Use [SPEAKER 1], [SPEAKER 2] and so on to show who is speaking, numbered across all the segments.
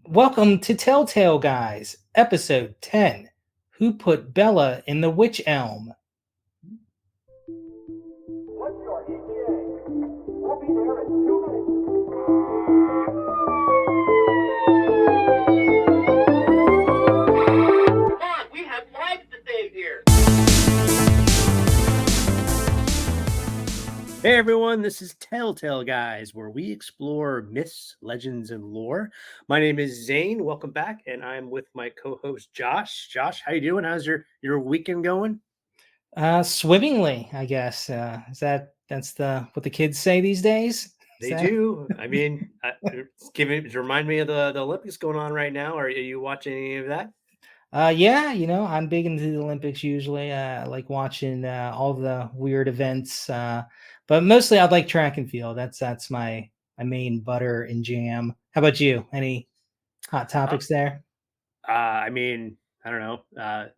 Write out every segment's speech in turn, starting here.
[SPEAKER 1] Welcome to Telltale Guys, episode 10. Who put Bella in the Wych Elm?
[SPEAKER 2] What's your ETA? We'll be there in 2 minutes. Come on, we have lives to save here.
[SPEAKER 3] Hey everyone, this is Telltale Guys, where we explore myths, legends, and lore. My name is Zane. Welcome back, and I'm with my co-host Josh. Josh, how you doing? How's your weekend going?
[SPEAKER 1] Swimmingly, I guess. That's what the kids say these days?
[SPEAKER 3] They do. I mean, remind me of the Olympics going on right now. Are you watching any of that?
[SPEAKER 1] Yeah, I'm big into the Olympics usually. I like watching all the weird events. But mostly I like track and field. That's my main butter and jam. How about you? Any hot
[SPEAKER 3] Uh,
[SPEAKER 1] topics there?
[SPEAKER 3] I mean, I don't know.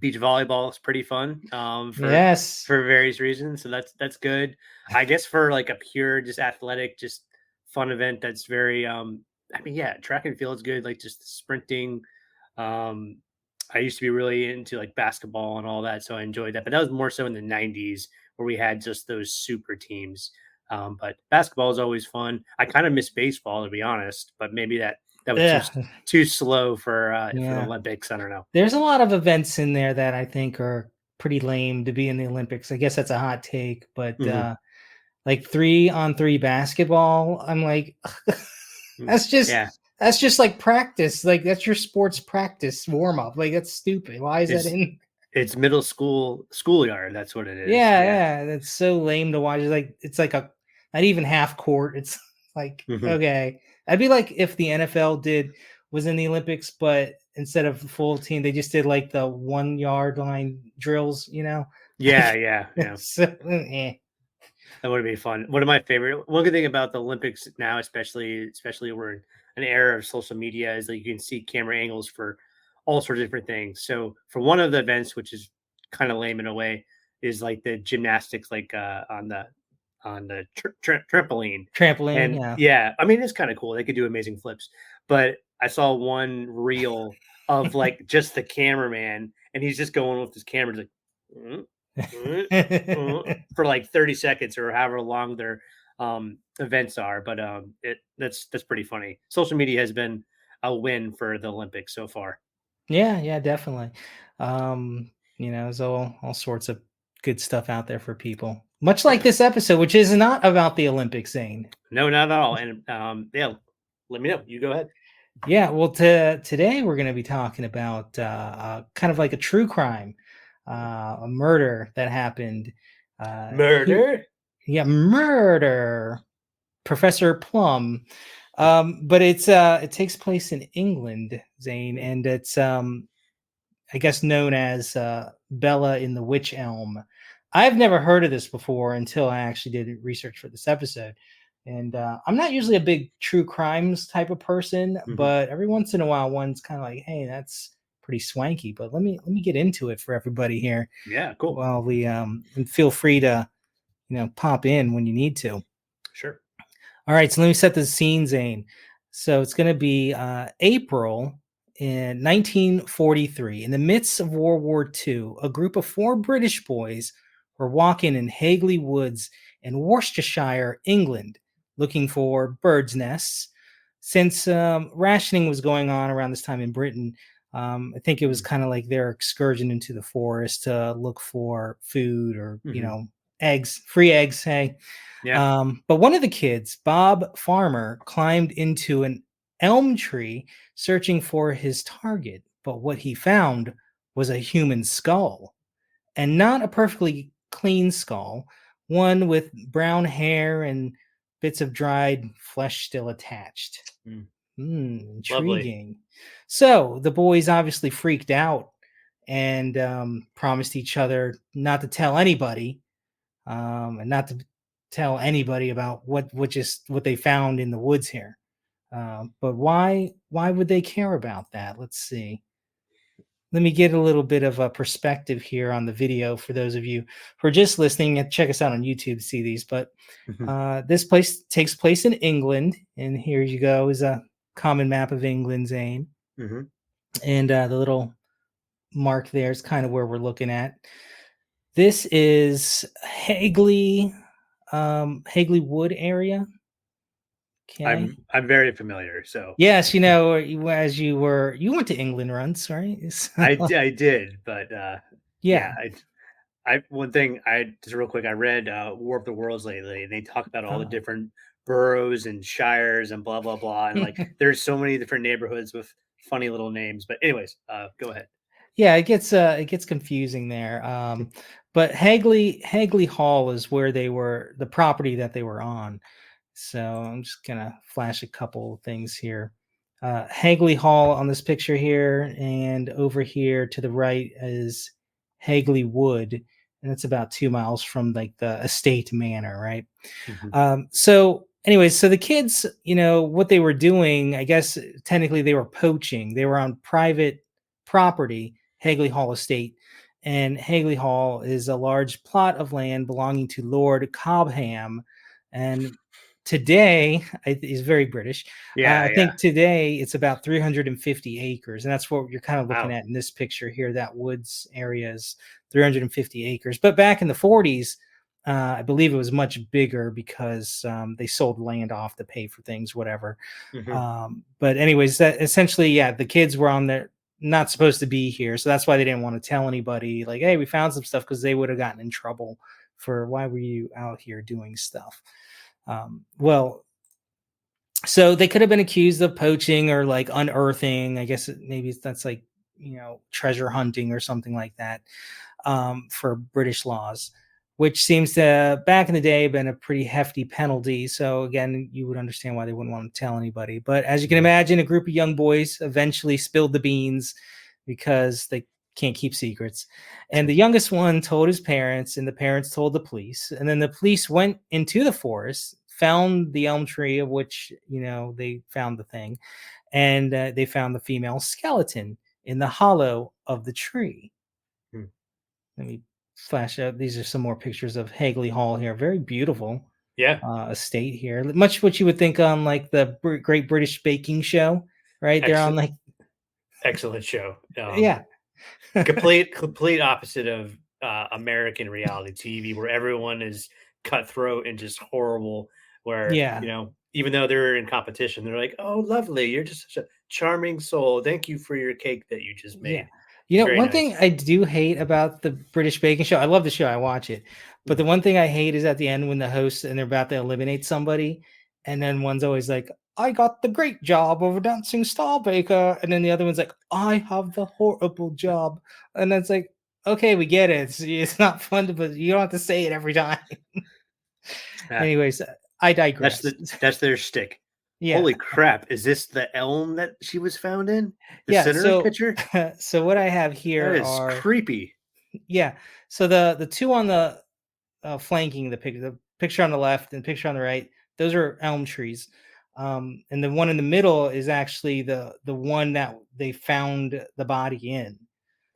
[SPEAKER 3] Beach volleyball is pretty fun
[SPEAKER 1] Yes.
[SPEAKER 3] for various reasons, so that's good. I guess for like a pure just athletic, just fun event, that's very I mean, yeah, track and field is good, like just sprinting. um I used to be really into like basketball and all that, so I enjoyed that, but that was more so in the 90s where we had just those super teams. But basketball is always fun. I kind of miss baseball, to be honest, but maybe that was
[SPEAKER 1] Yeah.
[SPEAKER 3] too slow for the
[SPEAKER 1] Yeah.
[SPEAKER 3] Olympics. I don't know.
[SPEAKER 1] There's a lot of events in there that I think are pretty lame to be in the Olympics. I guess that's a hot take, but
[SPEAKER 3] Mhm.
[SPEAKER 1] like 3-on-3 basketball, I'm like,
[SPEAKER 3] Mm,
[SPEAKER 1] that's just
[SPEAKER 3] yeah,
[SPEAKER 1] that's just like practice. Like that's your sports practice warm up. Like that's stupid. Why is that
[SPEAKER 3] it's
[SPEAKER 1] in?
[SPEAKER 3] it's middle schoolyard. That's what it is.
[SPEAKER 1] Yeah,
[SPEAKER 3] Yeah.
[SPEAKER 1] yeah, that's so lame to watch. It's like a not even half court. It's like
[SPEAKER 3] Mhm.
[SPEAKER 1] okay, I'd be like if the NFL was in the Olympics, but instead of the full team, they just did like the 1 yard line drills.
[SPEAKER 3] Yeah,
[SPEAKER 1] Like
[SPEAKER 3] yeah, yeah.
[SPEAKER 1] so,
[SPEAKER 3] That would be fun. One of my favorite. One good thing about the Olympics now, especially we're in an era of social media, is that you can see camera angles for all sorts of different things. So for one of the events, which is kind of lame in a way, is like the gymnastics, like on the trampoline.
[SPEAKER 1] trampoline.
[SPEAKER 3] And
[SPEAKER 1] Yeah.
[SPEAKER 3] yeah, I mean it's kind of cool. They could do amazing flips. But I saw one reel of like just the cameraman, and he's just going with his camera, like. "Mm, mm, for like 30 seconds or however long their events are. But that's pretty funny. Social media has been a win for the Olympics so far.
[SPEAKER 1] Yeah, yeah, definitely. There's all sorts of good stuff out there for people. Much like
[SPEAKER 3] Yeah.
[SPEAKER 1] this episode, which is not about the Olympics, Zane.
[SPEAKER 3] No, not at all. And yeah, let me know. You go ahead.
[SPEAKER 1] Yeah, well, today we're going to be talking about kind of like a true crime, a murder that happened. Here,
[SPEAKER 3] Murder.
[SPEAKER 1] yeah, murder, Professor Plum. But it takes place in England, Zane, and it's I guess known as Bella in the Wych Elm. I've never heard of this before until I actually did research for this episode. And I'm not usually a big true crimes type of person,
[SPEAKER 3] Hmm.
[SPEAKER 1] but every once in a while, one's kind of like, "Hey, that's pretty swanky." But let me get into it for everybody here.
[SPEAKER 3] Yeah, cool.
[SPEAKER 1] While we and feel free to pop in when you need to.
[SPEAKER 3] Sure.
[SPEAKER 1] All right, so let me set the scene, Zane. So it's going to be April in 1943. In the midst of World War II, a group of 4 British boys were walking in Hagley Woods in Worcestershire, England, looking for birds' nests. Since rationing was going on around this time in Britain, I think it was kind of like their excursion into the forest to look for food or,
[SPEAKER 3] Mm-hmm.
[SPEAKER 1] eggs, free eggs, hey.
[SPEAKER 3] Yeah.
[SPEAKER 1] But one of the kids, Bob Farmer, climbed into an elm tree searching for his target. But what he found was a human skull, and not a perfectly clean skull, one with brown hair and bits of dried flesh still attached.
[SPEAKER 3] Mm. Lovely.
[SPEAKER 1] Intriguing. So the boys obviously freaked out and promised each other not to tell anybody, and not to tell anybody about what they found in the woods here. But why would they care about that? Let's see. Let me get a little bit of a perspective here on the video for those of you who are just listening. Check us out on YouTube to see these. But
[SPEAKER 3] Hmm.
[SPEAKER 1] this place takes place in England, and here you go is a common map of England, Zane.
[SPEAKER 3] Hmm.
[SPEAKER 1] And the little mark there is kind of where we're looking at. This is Hagley, Hagley Wood area. Okay.
[SPEAKER 3] I'm very familiar. So
[SPEAKER 1] Yes, as you went to England once, right? So,
[SPEAKER 3] I did, but yeah,
[SPEAKER 1] yeah.
[SPEAKER 3] I one thing I just real quick I read War of the Worlds lately, and they talk about all the
[SPEAKER 1] Uh,
[SPEAKER 3] different boroughs and shires and blah blah blah, and like there's so many different neighborhoods with funny little names. But anyways, go ahead.
[SPEAKER 1] yeah, it gets confusing there. But Hagley Hall is where they were the property that they were on. So I'm just gonna flash a couple things here. Hagley Hall on this picture here, and over here to the right is Hagley Wood, and it's about 2 miles from like the estate manor, right?
[SPEAKER 3] Hmm.
[SPEAKER 1] So, anyways, so the kids, what they were doing, I guess technically they were poaching. They were on private property, Hagley Hall Estate. And Hagley Hall is a large plot of land belonging to Lord Cobham. And today, he's very British.
[SPEAKER 3] Yeah,
[SPEAKER 1] I
[SPEAKER 3] yeah.
[SPEAKER 1] think today it's about 350 acres. And that's what you're kind of looking
[SPEAKER 3] Wow.
[SPEAKER 1] at in this picture here. That woods area is 350 acres. But back in the 40s, I believe it was much bigger because they sold land off to pay for things, whatever.
[SPEAKER 3] Hmm.
[SPEAKER 1] But anyways, that essentially, yeah, the kids were on there not supposed to be here, so that's why they didn't want to tell anybody. Like, hey, we found some stuff because they would have gotten in trouble for why were you out here doing stuff. Well, so they could have been accused of poaching or like unearthing. I guess maybe that's like treasure hunting or something like that for British laws, which seems to back in the day been a pretty hefty penalty. So again, you would understand why they wouldn't want to tell anybody. But as you can
[SPEAKER 3] Hmm.
[SPEAKER 1] imagine, a group of young boys eventually spilled the beans because they can't keep secrets. And the youngest one told his parents, and the parents told the police. And then the police went into the forest, found the elm tree of which they found the thing, and they found the female skeleton in the hollow of the tree. Let me flash out. These are some more pictures of Hagley Hall here. Very beautiful
[SPEAKER 3] Yeah.
[SPEAKER 1] estate here. Much what you would think on like the Great British Baking Show, right? They're on
[SPEAKER 3] Excellent.
[SPEAKER 1] like,
[SPEAKER 3] Excellent show.
[SPEAKER 1] yeah,
[SPEAKER 3] Complete opposite of American reality TV, where everyone is cutthroat and just horrible. Where
[SPEAKER 1] yeah.
[SPEAKER 3] even though they're in competition, they're like, "Oh, lovely! You're just such a charming soul. Thank you for your cake that you just
[SPEAKER 1] Yeah.
[SPEAKER 3] made. It's very
[SPEAKER 1] One
[SPEAKER 3] nice."
[SPEAKER 1] thing I do hate about the British Baking Show, I love the show, I watch it. But the
[SPEAKER 3] Mhm.
[SPEAKER 1] one thing I hate is at the end when the host and they're about to eliminate somebody, and then one's always like, I got the great job of a dancing star baker. And then the other one's like, I have the horrible job. And it's like, okay, we get it. It's not fun, but you don't have to say it every time.
[SPEAKER 3] Ah,
[SPEAKER 1] Anyways, I digress.
[SPEAKER 3] that's their stick.
[SPEAKER 1] Yeah.
[SPEAKER 3] Holy crap! Is this the elm that she was found in? The
[SPEAKER 1] Yeah.
[SPEAKER 3] center
[SPEAKER 1] So,
[SPEAKER 3] picture?
[SPEAKER 1] so what I have
[SPEAKER 3] That
[SPEAKER 1] here
[SPEAKER 3] is
[SPEAKER 1] are,
[SPEAKER 3] creepy.
[SPEAKER 1] yeah. So the two on the flanking the picture on the left and the picture on the right, those are elm trees. And the one in the middle is actually the one that they found the body in.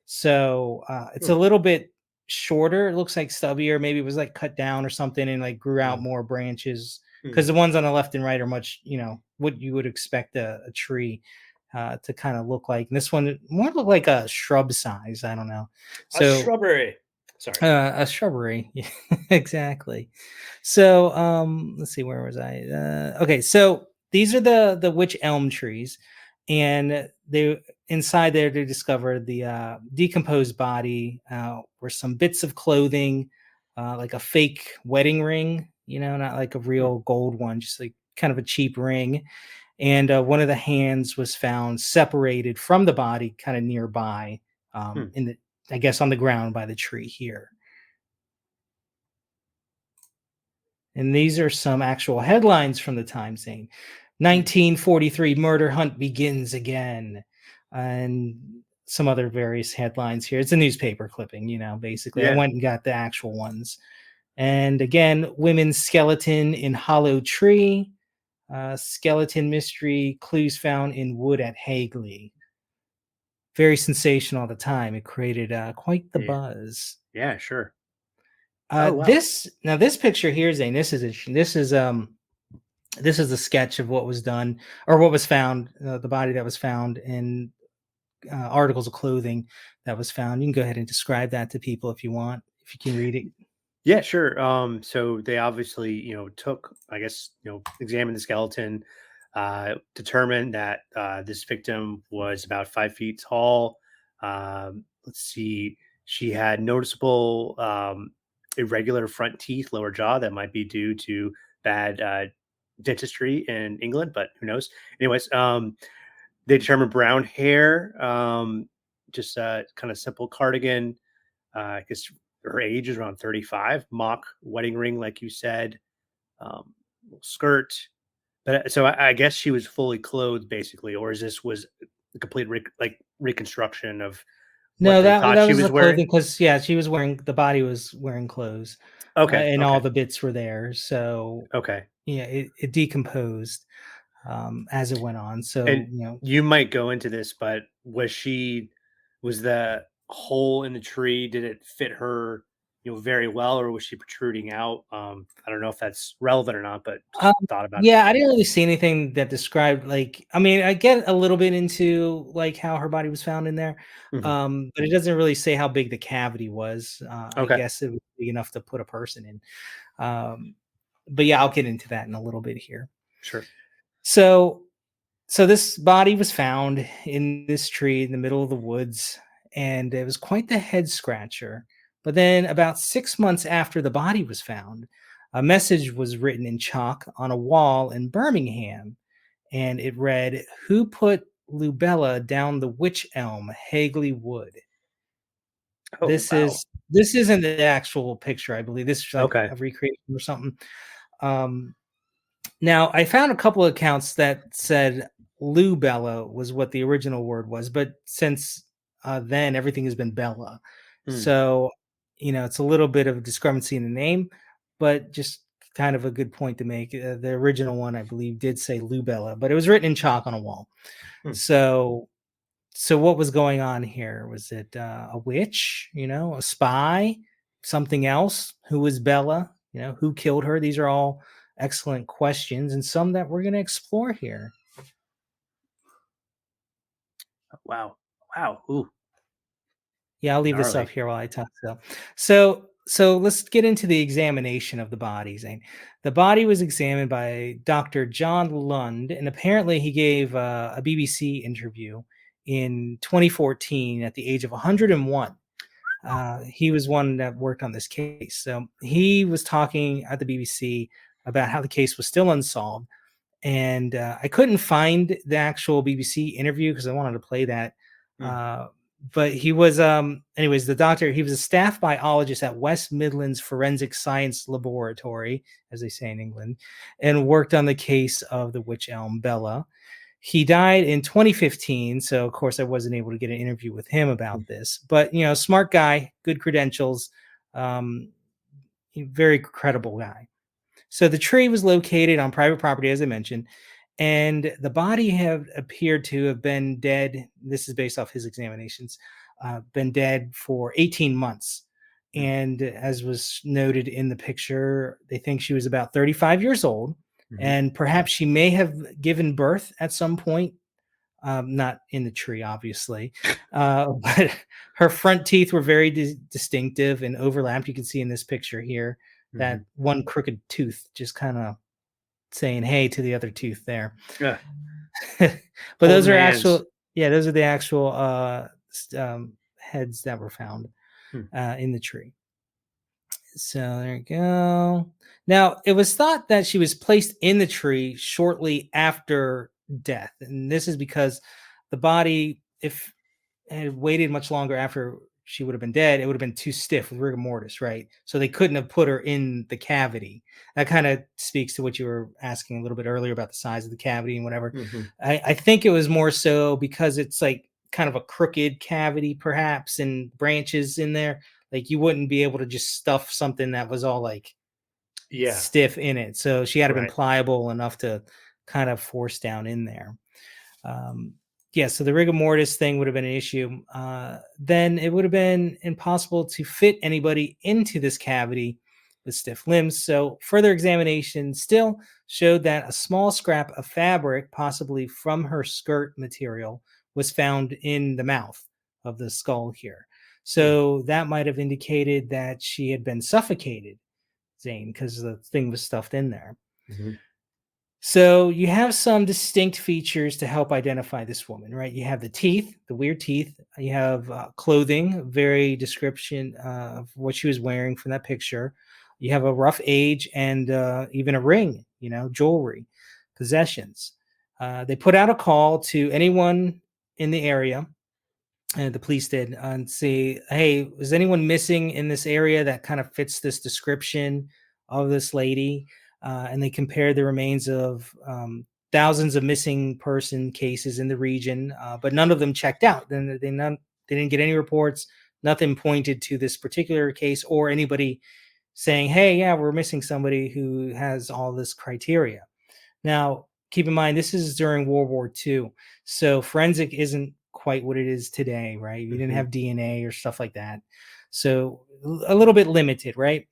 [SPEAKER 1] So it's
[SPEAKER 3] Hmm,
[SPEAKER 1] a little bit shorter. It looks like stubbier. Maybe it was like cut down or something and like grew out
[SPEAKER 3] hmm,
[SPEAKER 1] more branches. Because
[SPEAKER 3] hmm.
[SPEAKER 1] the ones on the left and right are much, what you would expect a tree to kind of look like. And this one more look like a shrub size. I don't know.
[SPEAKER 3] A
[SPEAKER 1] So
[SPEAKER 3] shrubbery. Sorry.
[SPEAKER 1] a shrubbery. Yeah, exactly. So, let's see, where was I? Okay, so these are the witch elm trees, and they inside there they discovered the decomposed body, were some bits of clothing, like a fake wedding ring, not like a
[SPEAKER 3] Hmm,
[SPEAKER 1] real gold one, just like kind of a cheap ring. And one of the hands was found separated from the body, kind of nearby,
[SPEAKER 3] hmm.
[SPEAKER 1] in the I guess on the ground by the tree here. And these are some actual headlines from the time saying
[SPEAKER 3] Hmm.
[SPEAKER 1] 1943 murder hunt begins again. And some other various headlines here. It's a newspaper clipping, basically. I
[SPEAKER 3] Yeah.
[SPEAKER 1] went and got the actual ones. And again, women's skeleton in hollow tree, skeleton mystery, clues found in wood at Hagley. Very sensational at the time. It created quite the
[SPEAKER 3] Yeah.
[SPEAKER 1] buzz.
[SPEAKER 3] Yeah. Sure. Oh wow.
[SPEAKER 1] This picture here, Zane. This is This is a sketch of what was done or what was found, the body that was found in articles of clothing that was found. You can go ahead and describe that to people if you want, if you can read it.
[SPEAKER 3] Yeah, sure. So they obviously, took, I guess, examined the skeleton, determined that this victim was about 5 feet tall. Let's see, she had noticeable irregular front teeth, lower jaw that might be due to bad dentistry in England, but who knows? Anyways, they determined brown hair, just kind of simple cardigan. I guess her age is around 35. Mock wedding ring, like you said, skirt. But so I guess she was fully clothed, basically, or is this was a complete reconstruction of what
[SPEAKER 1] No,
[SPEAKER 3] they
[SPEAKER 1] that
[SPEAKER 3] thought
[SPEAKER 1] that
[SPEAKER 3] she
[SPEAKER 1] was
[SPEAKER 3] was
[SPEAKER 1] the clothing
[SPEAKER 3] wearing?
[SPEAKER 1] because yeah, she was wearing the body was wearing clothes,
[SPEAKER 3] Okay,
[SPEAKER 1] and all
[SPEAKER 3] okay,
[SPEAKER 1] the bits were there. So
[SPEAKER 3] okay.
[SPEAKER 1] yeah, it decomposed as it went on. So
[SPEAKER 3] And you might go into this, but was the hole in the tree? Did it fit her, very well, or was she protruding out? I don't know if that's relevant or not, but
[SPEAKER 1] Um,
[SPEAKER 3] just thought about it.
[SPEAKER 1] yeah, I didn't really see anything that described like I mean, I get a little bit into like how her body was found in there,
[SPEAKER 3] Mhm.
[SPEAKER 1] but it doesn't really say how big the cavity was. I
[SPEAKER 3] Okay,
[SPEAKER 1] guess it was big enough to put a person in. Um, but yeah, I'll get into that in a little bit here.
[SPEAKER 3] sure.
[SPEAKER 1] So, so this body was found in this tree in the middle of the woods, and it was quite the head scratcher. But then, about 6 months after the body was found, a message was written in chalk on a wall in Birmingham, and it read, "Who put Lubella down the Wych Elm, Hagley Wood?"
[SPEAKER 3] Oh, wow.
[SPEAKER 1] This isn't the actual picture, I believe. This is like
[SPEAKER 3] Okay.
[SPEAKER 1] a recreation or something. Um, Now, I found a couple of accounts that said Lubella was what the original word was, but since then everything has been Bella.
[SPEAKER 3] Hmm.
[SPEAKER 1] So, it's a little bit of a discrepancy in the name, but just kind of a good point to make. The original one, I believe, did say Lubella, but it was written in chalk on a wall.
[SPEAKER 3] Hmm.
[SPEAKER 1] So, so what was going on here? Was it a witch, a spy, something else? Who was Bella? Who killed her? These are all excellent questions and some that we're going to explore here.
[SPEAKER 3] Wow. Wow. Ooh,
[SPEAKER 1] Yeah, I'll leave this up
[SPEAKER 3] gnarly.
[SPEAKER 1] here while I talk. So let's get into the examination of the bodies. And the body was examined by Dr. John Lund, and apparently he gave a BBC interview in 2014 at the age of 101. He was one that worked on this case. So he was talking at the BBC about how the case was still unsolved. And I couldn't find the actual BBC interview because I wanted to play that.
[SPEAKER 3] Hmm.
[SPEAKER 1] Uh, but he was, anyways, the doctor, he was a staff biologist at West Midlands Forensic Science Laboratory, as they say in England, and worked on the case of the Wych Elm Bella. He died in 2015, so of course I wasn't able to get an interview with him
[SPEAKER 3] Hmm.
[SPEAKER 1] about this. But smart guy, good credentials, um, very credible guy. So the tree was located on private property, as I mentioned, and the body have appeared to have been dead. This is based off his examinations, been dead for 18 months.
[SPEAKER 3] Hmm.
[SPEAKER 1] And as was noted in the picture, they think she was about 35 years old,
[SPEAKER 3] Hmm.
[SPEAKER 1] and perhaps she may have given birth at some point, not in the tree, obviously. But her front teeth were very distinctive and overlapped. You can see in this picture here
[SPEAKER 3] Hmm.
[SPEAKER 1] that one crooked tooth just kind of saying hey to the other tooth there.
[SPEAKER 3] Yeah.
[SPEAKER 1] But those
[SPEAKER 3] Holding
[SPEAKER 1] are
[SPEAKER 3] hands.
[SPEAKER 1] actual, yeah, those are the actual heads that were found
[SPEAKER 3] Hmm.
[SPEAKER 1] in the tree. So there you go. Now, it was thought that she was placed in the tree shortly after death. And this is because the body, if had waited much longer after she would have been dead, it would have been too stiff with rigor mortis, right? So they couldn't have put her in the cavity. That kind of speaks to what you were asking a little bit earlier about the size of the cavity and whatever.
[SPEAKER 3] Hmm.
[SPEAKER 1] I think it was more so because it's like kind of a crooked cavity, perhaps, and branches in there. Like you wouldn't be able to just stuff something that was all like
[SPEAKER 3] Yeah.
[SPEAKER 1] stiff in it. So she had to have been
[SPEAKER 3] Right.
[SPEAKER 1] pliable enough to kind of force down in there. Um, yeah, so the rigor mortis thing would have been an issue. Then it would have been impossible to fit anybody into this cavity with stiff limbs. So further examination still showed that a small scrap of fabric, possibly from her skirt material, was found in the mouth of the skull here.
[SPEAKER 3] Hmm.
[SPEAKER 1] So that might have indicated that she had been suffocated, Zane, because the thing was stuffed in there.
[SPEAKER 3] Mhm.
[SPEAKER 1] So you have some distinct features to help identify this woman, right? You have the teeth, the weird teeth. You have clothing, very description of what she was wearing from that picture. You have a rough age and even a ring, jewelry, possessions. They put out a call to anyone in the area, and the police did, and say, hey, is anyone missing in this area that kind of fits this description of this lady? And they compared the remains of thousands of missing person cases in the region, but none of them checked out. Then they didn't get any reports. Nothing pointed to this particular case or anybody saying, hey, yeah, we're missing somebody who has all this criteria. Now, keep in mind, this is during World War II. So forensic isn't quite what it is today, right? You didn't
[SPEAKER 3] Mhm.
[SPEAKER 1] have DNA or stuff like that. So a little bit limited, right?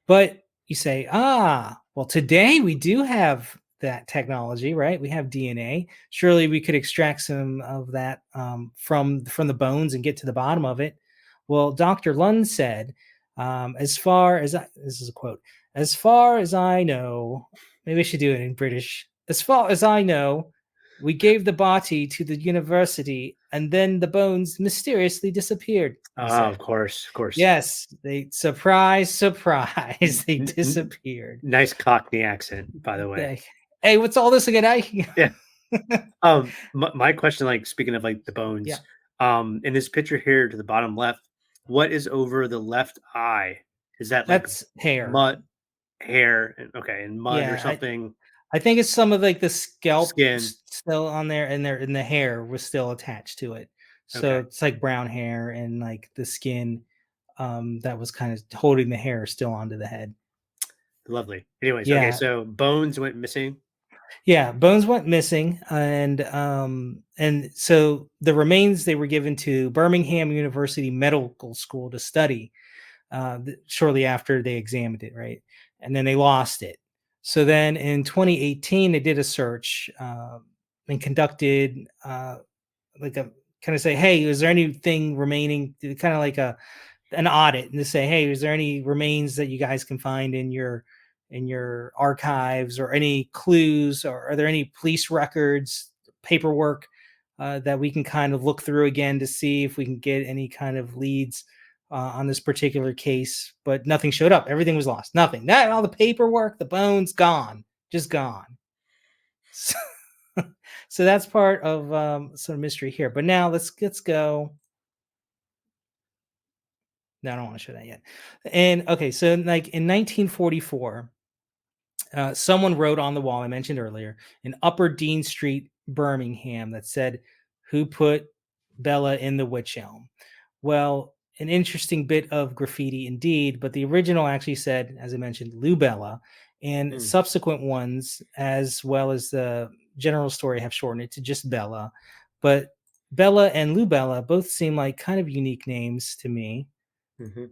[SPEAKER 1] But you say, well, today we do have that technology, right? We have DNA. Surely we could extract some of that from the bones and get to the bottom of it. Well, Dr. Lund said, as far as this is a quote, as far as I know, maybe I should do it in British. As far as I know, we gave the body to the university, and then the bones mysteriously disappeared. He
[SPEAKER 3] Ah,
[SPEAKER 1] said.
[SPEAKER 3] of course, of course.
[SPEAKER 1] Yes, they surprise,
[SPEAKER 3] N-
[SPEAKER 1] surprise, they
[SPEAKER 3] n- n-
[SPEAKER 1] disappeared.
[SPEAKER 3] nice Cockney accent, by the way.
[SPEAKER 1] They, hey, what's all this again?
[SPEAKER 3] Yeah. My question, like speaking of like the
[SPEAKER 1] Yeah,
[SPEAKER 3] bones, in this picture here to the bottom left, what is over the left eye? Is that like
[SPEAKER 1] that's hair.
[SPEAKER 3] mud, hair, okay, and mud or
[SPEAKER 1] Yeah,
[SPEAKER 3] something?
[SPEAKER 1] I think it's some of like the scalp
[SPEAKER 3] Skin.
[SPEAKER 1] still on there, and the hair was still attached to it. So
[SPEAKER 3] Okay,
[SPEAKER 1] it's like brown hair and like the skin that was kind of holding the hair still onto the head.
[SPEAKER 3] lovely. Anyways, okay,
[SPEAKER 1] Yeah,
[SPEAKER 3] so bones went missing.
[SPEAKER 1] yeah, bones went missing, and so the remains they were given to Birmingham University Medical School to study shortly after they examined it, right? And then they lost it. So then in 2018, they did a search and conducted like a kind of say, hey, is there anything remaining? Kind of like an audit and to say, hey, is there any remains that you guys can find in your archives or any clues, or are there any police records, paperwork that we can kind of look through again to see if we can get any kind of leads on this particular case? But nothing showed up. Everything was lost. Nothing. That all the paperwork, the bones, gone, just gone. So, so that's part of some mystery here. But now let's go. No, I don't want to show that yet. And okay, so like in 1944, someone wrote on the wall I mentioned earlier in Upper Dean Street, Birmingham, that said, "Who put Bella in the Wych Elm?" Well, an interesting bit of graffiti indeed, but the original actually said, as I mentioned, Lou Bella, and
[SPEAKER 3] Hmm,
[SPEAKER 1] subsequent ones, as well as the general story, have shortened it to just Bella. But Bella and Lou Bella both seem like kind of unique names to me.
[SPEAKER 3] mhm,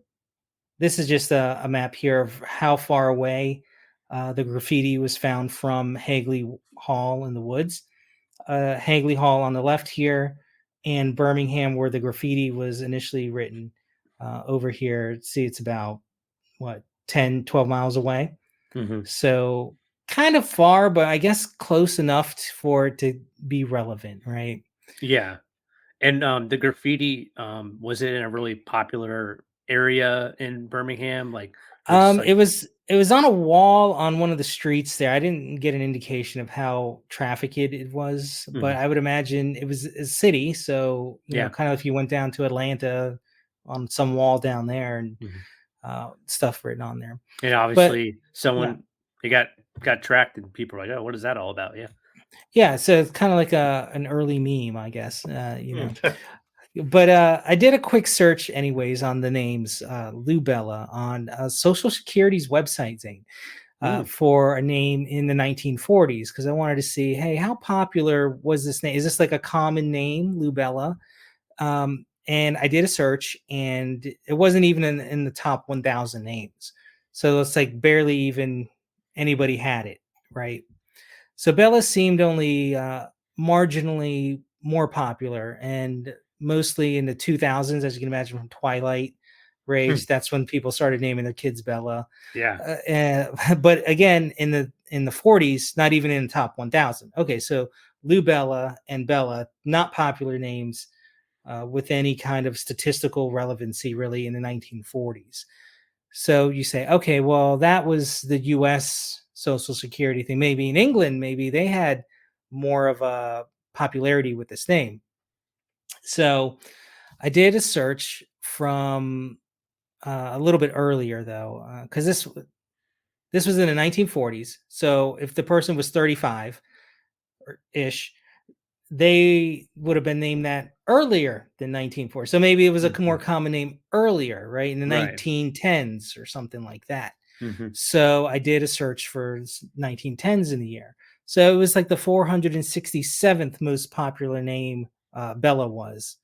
[SPEAKER 1] This is just a map here of how far away the graffiti was found from Hagley Hall in the woods. Hagley Hall on the left here, and Birmingham, where the graffiti was initially written. Over here, see, it's about what, 10, 12 miles away.
[SPEAKER 3] mhm.
[SPEAKER 1] So kind of far, but I guess close enough for it to be relevant, right?
[SPEAKER 3] Yeah. And, the graffiti, was it in a really popular area in Birmingham? Like, was like
[SPEAKER 1] It was on a wall on one of the streets there. I didn't get an indication of how trafficked it was, but
[SPEAKER 3] mhm,
[SPEAKER 1] I would imagine it was a city. So,
[SPEAKER 3] yeah,
[SPEAKER 1] kind of if you went down to Atlanta on some wall down there and
[SPEAKER 3] mhm.
[SPEAKER 1] stuff written on there.
[SPEAKER 3] And
[SPEAKER 1] But
[SPEAKER 3] obviously
[SPEAKER 1] yeah,
[SPEAKER 3] someone they got tracked and people were like, "Oh, what is that all about?" Yeah.
[SPEAKER 1] yeah. So it's kind of like an early meme, I guess.
[SPEAKER 3] Mm.
[SPEAKER 1] But I did a quick search, anyways, on the names Lou Bella on Social Security's website, Zane.
[SPEAKER 3] Mm,
[SPEAKER 1] For a name in the 1940s, because I wanted to see, hey, how popular was this name? Is this like a common name, Lubella? And I did a search, and it wasn't even in the top 1,000 names. So it's like barely even anybody had it, right? So Bella seemed only marginally more popular, and mostly in the 2000s, as you can imagine from Twilight
[SPEAKER 3] Hmm.
[SPEAKER 1] rage. That's when people started naming their kids Bella.
[SPEAKER 3] Yeah.
[SPEAKER 1] But again, in the 40s, not even in the top 1,000. Okay, so Lou Bella and Bella, not popular names with any kind of statistical relevancy, really, in the 1940s. So you say, okay, well, that was the US Social Security thing. Maybe in England, maybe they had more of a popularity with this name. So I did a search from a little bit earlier, though, because this was in the 1940s. So if the person was 35 ish, they would have been named that earlier than 1940. So maybe it was a more
[SPEAKER 3] Mhm.
[SPEAKER 1] common name earlier, right? In the
[SPEAKER 3] Right.
[SPEAKER 1] 1910s or something like that.
[SPEAKER 3] Hmm.
[SPEAKER 1] So I did a search for 1910s in the year. So it was like the 467th most popular name Bella was.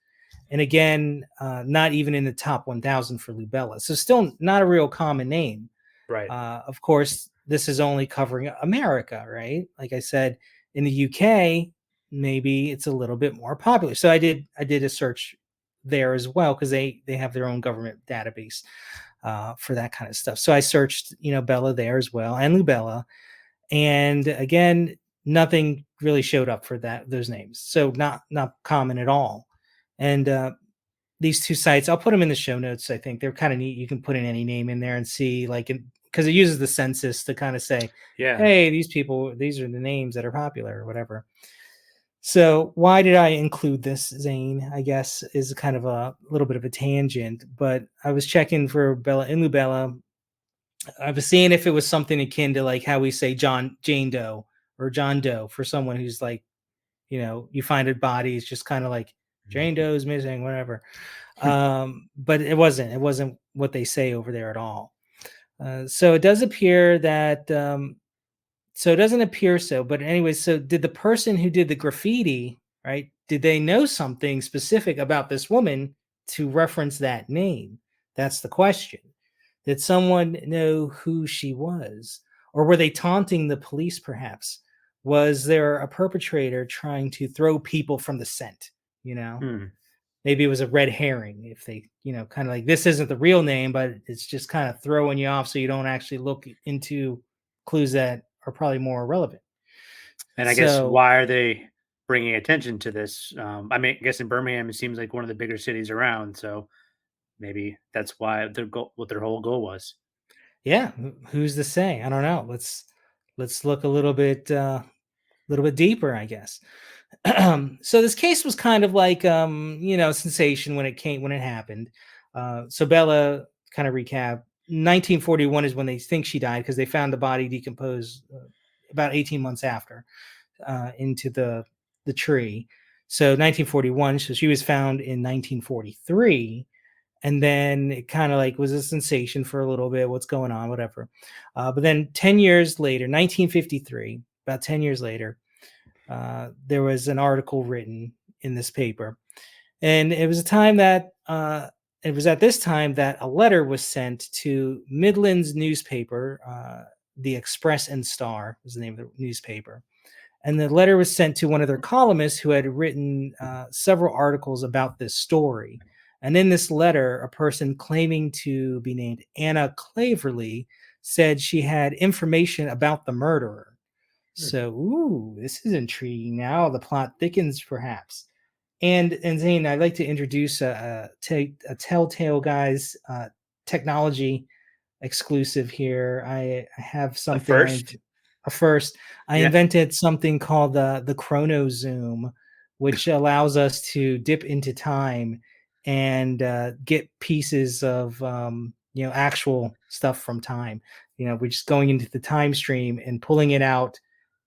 [SPEAKER 1] And again, not even in the top 1,000 for Lubella. So still not a real common name.
[SPEAKER 3] Right.
[SPEAKER 1] Of course, this is only covering America, right? Like I said, in the UK, maybe it's a little bit more popular. So I did a search there as well because they have their own government database for that kind of stuff. So I searched, Bella there as well and Lubella, and again, nothing really showed up for those names. So not common at all. And these two sites, I'll put them in the show notes. I think they're kind of neat. You can put in any name in there and see, like, because it uses the census to kind of say,
[SPEAKER 3] Yeah.
[SPEAKER 1] hey, these are the names that are popular or whatever. So why did I include this, Zane? I guess is kind of a little bit of a tangent, but I was checking for Bella and Lubella. I was seeing if it was something akin to like how we say Jane Doe or John Doe for someone who's like, you find a body, it's just kind of like Jane
[SPEAKER 3] Mhm.
[SPEAKER 1] Doe is missing, whatever. But it wasn't what they say over there at all. So it does appear that so it doesn't appear so, but anyway, so did the person who did the graffiti, right? Did they know something specific about this woman to reference that name? That's the question. Did someone know who she was? Or were they taunting the police perhaps? Was there a perpetrator trying to throw people from the scent? You know,
[SPEAKER 3] Hmm.
[SPEAKER 1] maybe it was a red herring if they, kind of like this isn't the real name, but it's just kind of throwing you off so you don't actually look into clues that are probably more relevant.
[SPEAKER 3] And I guess
[SPEAKER 1] So,
[SPEAKER 3] why are they bringing attention to this? I mean, I guess in Birmingham, it seems like one of the bigger cities around. So maybe that's why what their whole goal was.
[SPEAKER 1] yeah, who's to say? I don't know. Let's look a little bit deeper, I guess. So this case was kind of like sensation when it happened. So Bella, kind of recap, 1941 is when they think she died because they found the body decomposed about 18 months after into the tree. So 1941, so she was found in 1943, and then it kind of like was a sensation for a little bit. What's going on? Whatever. But then 10 years later, 1953, about 10 years later, there was an article written in this paper, and it was a time that it was at this time that a letter was sent to Midland's newspaper, the Express and Star was the name of the newspaper, and the letter was sent to one of their columnists who had written several articles about this story. And in this letter, a person claiming to be named Anna Claverley said she had information about the murderer.
[SPEAKER 3] Hmm.
[SPEAKER 1] So, ooh, this is intriguing. Now the plot thickens, perhaps. And Zane, I'd like to introduce a Telltale Guys technology exclusive here. I have
[SPEAKER 3] A
[SPEAKER 1] something
[SPEAKER 3] first?
[SPEAKER 1] a first. I
[SPEAKER 3] Yeah.
[SPEAKER 1] invented something called the chrono zoom, which allows us to dip into time and get pieces of actual stuff from time. We're just going into the time stream and pulling it out,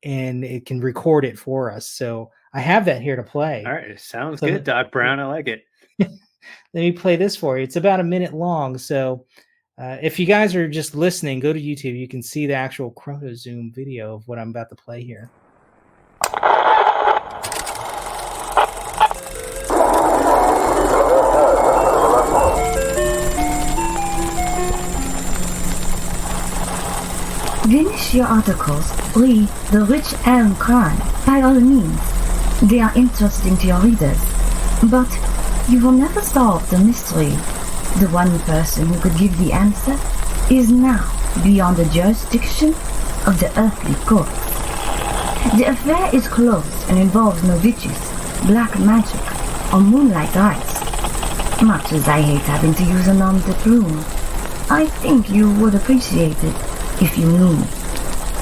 [SPEAKER 1] and it can record it for us. So I have that here to
[SPEAKER 3] All
[SPEAKER 1] play.
[SPEAKER 3] right. Sounds
[SPEAKER 1] So
[SPEAKER 3] good, Doc Brown. I like it.
[SPEAKER 1] let me play this for you. It's about a minute long. So if you guys are just listening, go to YouTube. You can see the actual chrono zoom video of what I'm about to play here.
[SPEAKER 4] finish your articles, read The Wych Elm crime, by all means. They are interesting to your readers. But you will never solve the mystery. The one person who could give the answer is now beyond the jurisdiction of the earthly courts. The affair is closed and involves no witches, black magic, or moonlight rites. Much as I hate having to use a nom de plume, I think you would appreciate it if you knew.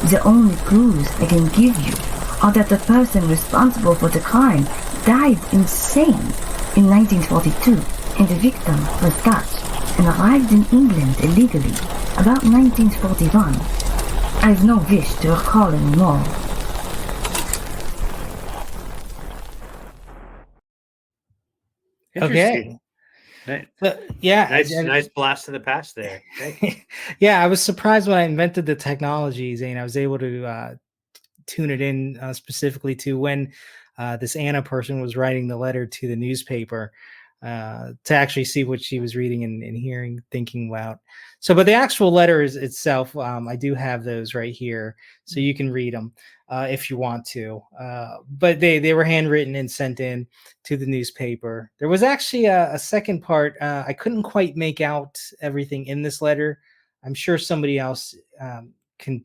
[SPEAKER 4] The only clues I can give you are that the person responsible for the crime died insane in 1942, and the victim was Dutch and arrived in England illegally about 1941. I've no wish to recall any more.
[SPEAKER 3] Interesting.
[SPEAKER 1] Okay.
[SPEAKER 3] Ni-
[SPEAKER 1] Yeah,
[SPEAKER 3] Nice blast to the past there. Thank you.
[SPEAKER 1] yeah, I was surprised when I invented the technology, Zane. I was able to tune it in specifically to when this Anna person was writing the letter to the newspaper to actually see what she was reading and hearing, thinking about. So, but the actual letters itself, I do have those right here, so you can read them if you want to. But they were handwritten and sent in to the newspaper. There was actually a second part. I couldn't quite make out everything in this letter. I'm sure somebody else can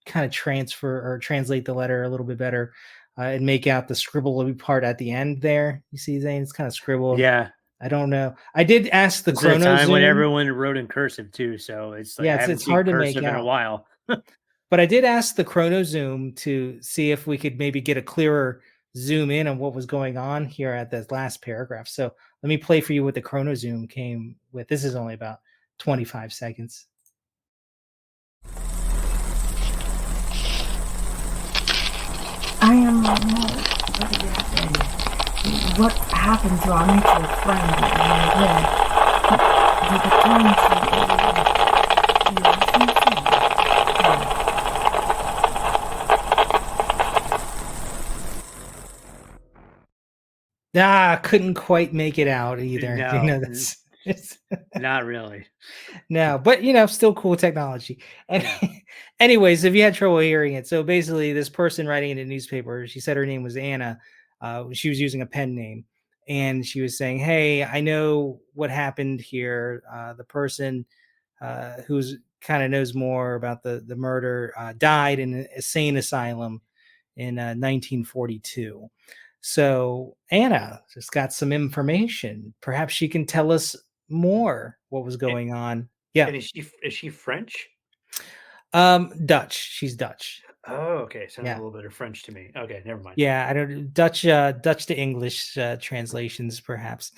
[SPEAKER 1] kind of transfer or translate the letter a little bit better and make out the scribbly part at the end there. You see, Zane, it's kind of scribbled.
[SPEAKER 3] Yeah.
[SPEAKER 1] I don't know. I did ask the
[SPEAKER 3] This is a
[SPEAKER 1] chrono
[SPEAKER 3] time when
[SPEAKER 1] zoom.
[SPEAKER 3] everyone wrote in cursive too, so it's like
[SPEAKER 1] Yeah,
[SPEAKER 3] I haven't
[SPEAKER 1] it's
[SPEAKER 3] seen
[SPEAKER 1] hard to make
[SPEAKER 3] cursive in a
[SPEAKER 1] out.
[SPEAKER 3] while.
[SPEAKER 1] But I did ask the chrono zoom to see if we could maybe get a clearer zoom in on what was going on here at this last paragraph. So let me play for you what the chrono zoom came with. This is only about 25 seconds.
[SPEAKER 4] I am more what happened to our mutual friend that we read. The
[SPEAKER 1] Couldn't quite make it out either.
[SPEAKER 3] No,
[SPEAKER 1] That's it's
[SPEAKER 3] not really.
[SPEAKER 1] no, but still cool technology. And
[SPEAKER 3] Yeah.
[SPEAKER 1] anyways, if you had trouble hearing it, so basically, this person writing in a newspaper, she said her name was Anna. She was using a pen name, and she was saying, "Hey, I know what happened here. The person who's kind of knows more about the murder died in an insane asylum in 1942." So Anna just got some information. Perhaps she can tell us more what was
[SPEAKER 3] A-
[SPEAKER 1] going on. Yeah.
[SPEAKER 3] And is she French?
[SPEAKER 1] Dutch. She's Dutch.
[SPEAKER 3] Oh, okay. Sounds a
[SPEAKER 1] Yeah.
[SPEAKER 3] little bit of French to me. Okay, never mind.
[SPEAKER 1] Yeah, I don't Dutch to English translations perhaps.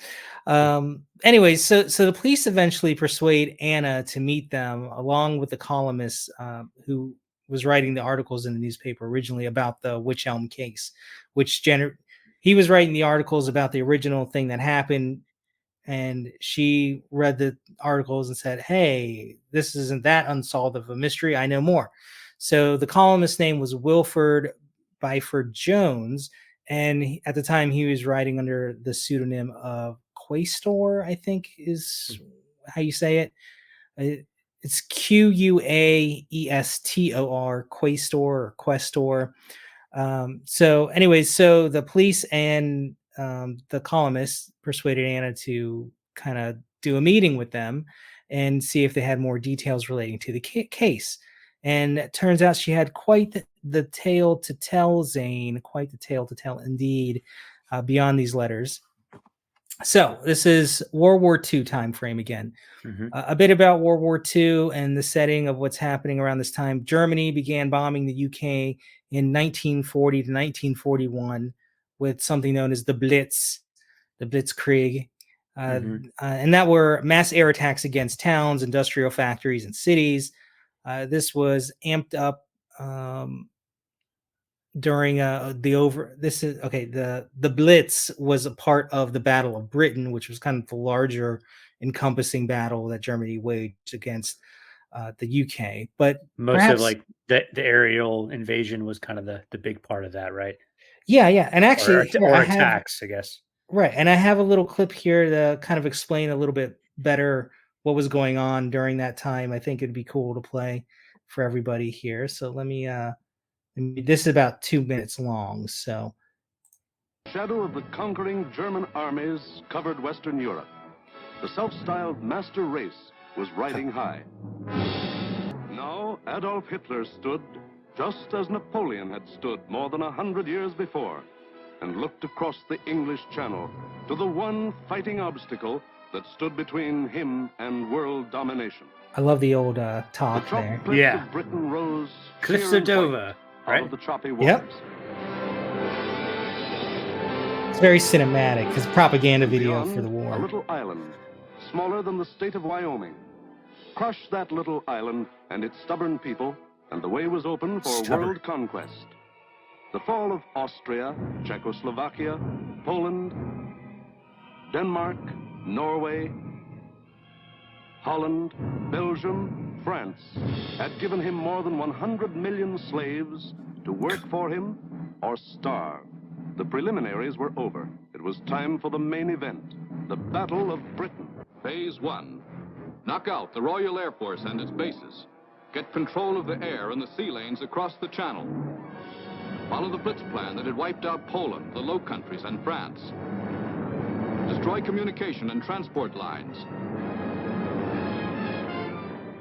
[SPEAKER 1] Anyways, so the police eventually persuade Anna to meet them along with the columnist who was writing the articles in the newspaper originally about the Wych Elm case, which he was writing the articles about the original thing that happened, and she read the articles and said, "Hey, this isn't that unsolved of a mystery. I know more." So the columnist's name was Wilford Byford Jones, and at the time he was writing under the pseudonym of Quaestor, I think is how you say it. It's Quaestor, Quaestor or Questor. So, anyways, so the police and the columnist persuaded Anna to kind of do a meeting with them and see if they had more details relating to the case. And it turns out she had quite the tale to tell, Zane, quite the tale to tell indeed, beyond these letters. So this is World War II time frame again. A bit about World War II and the setting of what's happening around this time. Germany began bombing the UK in 1940 to 1941 with something known as the Blitz, the Blitzkrieg. And that were mass air attacks against towns, industrial factories, and cities. This was amped up during the Blitz was a part of the Battle of Britain, which was kind of the larger encompassing battle that Germany waged against the UK. But
[SPEAKER 3] Most of
[SPEAKER 1] perhaps,
[SPEAKER 3] like the aerial invasion was kind of the big part of that, right?
[SPEAKER 1] yeah, and actually here I
[SPEAKER 3] Or
[SPEAKER 1] have
[SPEAKER 3] attacks, I guess.
[SPEAKER 1] right, and I have a little clip here to kind of explain a little bit better what was going on during that time. I think it'd be cool to play for everybody here. So let me this is about 2 minutes long. So
[SPEAKER 5] Shadow of the conquering German armies covered Western Europe. The self-styled master race was riding high. Now Adolf Hitler stood just as Napoleon had stood more than 100 years before, and looked across the English Channel to the one fighting obstacle that stood between him and world domination.
[SPEAKER 1] I love the old
[SPEAKER 5] The
[SPEAKER 1] talk
[SPEAKER 5] chalk
[SPEAKER 1] there.
[SPEAKER 5] cliffs
[SPEAKER 3] Yeah.
[SPEAKER 5] of Britain rose
[SPEAKER 3] Cliffs
[SPEAKER 5] clear
[SPEAKER 3] of
[SPEAKER 5] and white
[SPEAKER 3] Dover,
[SPEAKER 5] out
[SPEAKER 3] right?
[SPEAKER 5] of the choppy
[SPEAKER 1] Yep.
[SPEAKER 5] waters.
[SPEAKER 1] It's very cinematic because propaganda video
[SPEAKER 5] Beyond,
[SPEAKER 1] for the
[SPEAKER 5] a
[SPEAKER 1] war.
[SPEAKER 5] little island, smaller than the state of Wyoming. Crush that little island and its stubborn people, and the way was open for
[SPEAKER 1] Stubborn.
[SPEAKER 5] world conquest. The fall of Austria, Czechoslovakia, Poland, Denmark, Norway, Holland, Belgium, France had given him more than 100 million slaves to work for him or starve. The preliminaries were over. It was time for the main event, the Battle of Britain.
[SPEAKER 6] Phase 1. Knock out the Royal Air Force and its bases. Get control of the air and the sea lanes across the Channel. Follow the Blitz plan that had wiped out Poland, the Low Countries, and France. Destroy communication and transport lines.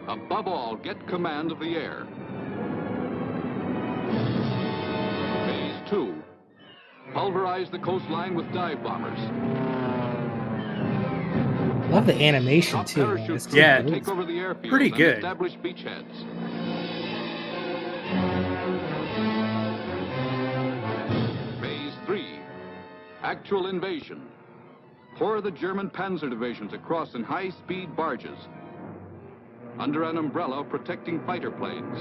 [SPEAKER 6] Above all, get command of the air. Phase 2. Pulverize the coastline with dive bombers.
[SPEAKER 1] Love the animation
[SPEAKER 6] Drop
[SPEAKER 1] too. Man.
[SPEAKER 6] parachute
[SPEAKER 1] It's
[SPEAKER 6] troops
[SPEAKER 3] Yeah.
[SPEAKER 6] to take over the airfields
[SPEAKER 3] Pretty
[SPEAKER 6] and
[SPEAKER 3] good.
[SPEAKER 6] establish beachheads. Phase 3. Actual invasion. Pour the German panzer divisions across in high-speed barges under an umbrella protecting fighter planes.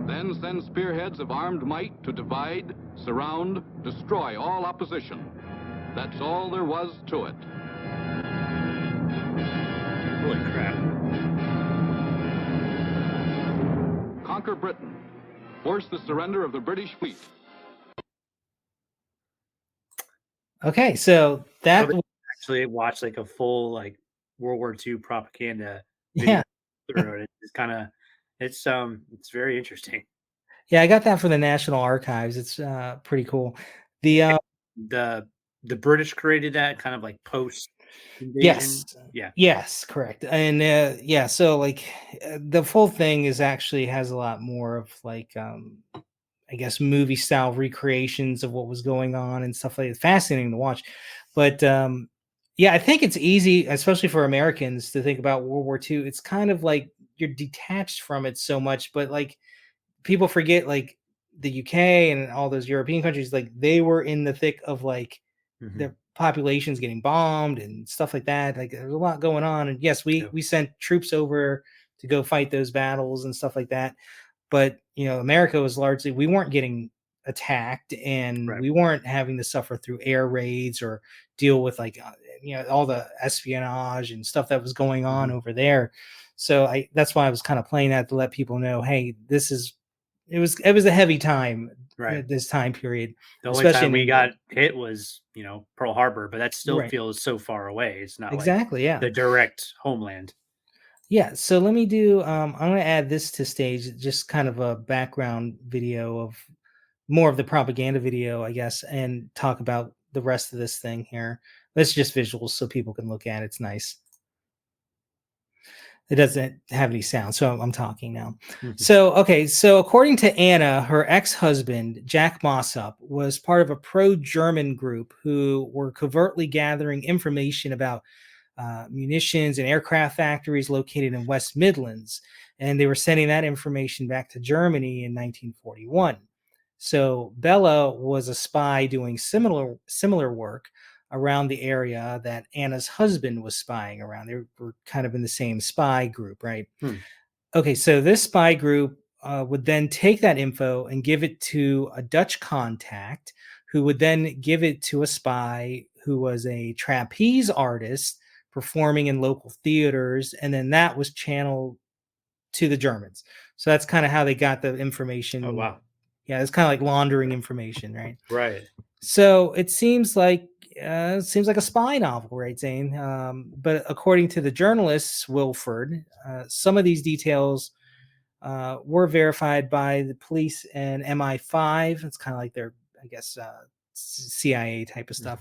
[SPEAKER 6] Then send spearheads of armed might to divide, surround, destroy all opposition. That's all there was to it.
[SPEAKER 3] Holy crap.
[SPEAKER 6] Conquer Britain. Force the surrender of the British fleet.
[SPEAKER 1] Okay, so that
[SPEAKER 3] So actually watch like a full like World War II propaganda
[SPEAKER 1] yeah.
[SPEAKER 3] video through it. It's kind of it's very interesting.
[SPEAKER 1] Yeah, I got that from the National Archives. It's pretty cool. The
[SPEAKER 3] The British created that kind of like post invasion.
[SPEAKER 1] yes.
[SPEAKER 3] Yeah.
[SPEAKER 1] Yes, correct. And yeah, so like the full thing is actually has a lot more of like I guess movie style recreations of what was going on and stuff like that. It's fascinating to watch. But yeah, I think it's easy, especially for Americans, to think about World War II. It's kind of like you're detached from it so much, but like people forget like the UK and all those European countries, like they were in the thick of like
[SPEAKER 3] Mhm.
[SPEAKER 1] their populations getting bombed and stuff like that. Like there's a lot going on. And yes,
[SPEAKER 3] Yeah.
[SPEAKER 1] we sent troops over to go fight those battles and stuff like that. But you know, America was largely we weren't getting attacked and
[SPEAKER 3] Right.
[SPEAKER 1] we weren't having to suffer through air raids or deal with like you know all the espionage and stuff that was going on
[SPEAKER 3] Mhm.
[SPEAKER 1] over there. So I that's why I was kind of playing that to let people know, hey, this is it was a heavy time
[SPEAKER 3] Right.
[SPEAKER 1] at this time period.
[SPEAKER 3] The only
[SPEAKER 1] especially
[SPEAKER 3] time
[SPEAKER 1] in
[SPEAKER 3] we
[SPEAKER 1] England.
[SPEAKER 3] got hit was, you know, Pearl Harbor, but that still
[SPEAKER 1] Right.
[SPEAKER 3] feels so far away. It's not like
[SPEAKER 1] Exactly, yeah.
[SPEAKER 3] the direct homeland.
[SPEAKER 1] Yeah, so let me do I'm going to add this to stage, just kind of a background video of more of the propaganda video, I guess, and talk about the rest of this thing here. That's just visuals so people can look at it. It's nice. It doesn't have any sound, so I'm talking now.
[SPEAKER 3] Mhm.
[SPEAKER 1] So, okay, so according to Anna, her ex-husband, Jack Mossop, was part of a pro-German group who were covertly gathering information about munitions and aircraft factories located in West Midlands, and they were sending that information back to Germany in 1941. So Bella was a spy doing similar work around the area that Anna's husband was spying around. They were kind of in the same spy group, right?
[SPEAKER 3] Hmm.
[SPEAKER 1] Okay, so this spy group would then take that info and give it to a Dutch contact who would then give it to a spy who was a trapeze artist performing in local theaters, and then that was channeled to the Germans. So that's kind of how they got the information.
[SPEAKER 3] Oh wow.
[SPEAKER 1] Yeah, it's kind of like laundering information, right?
[SPEAKER 3] Right.
[SPEAKER 1] So it seems like It seems like a spy novel, right, Zane? But according to the journalists, Wilford, some of these details were verified by the police and MI5. It's kind of like their, I guess, CIA type of stuff.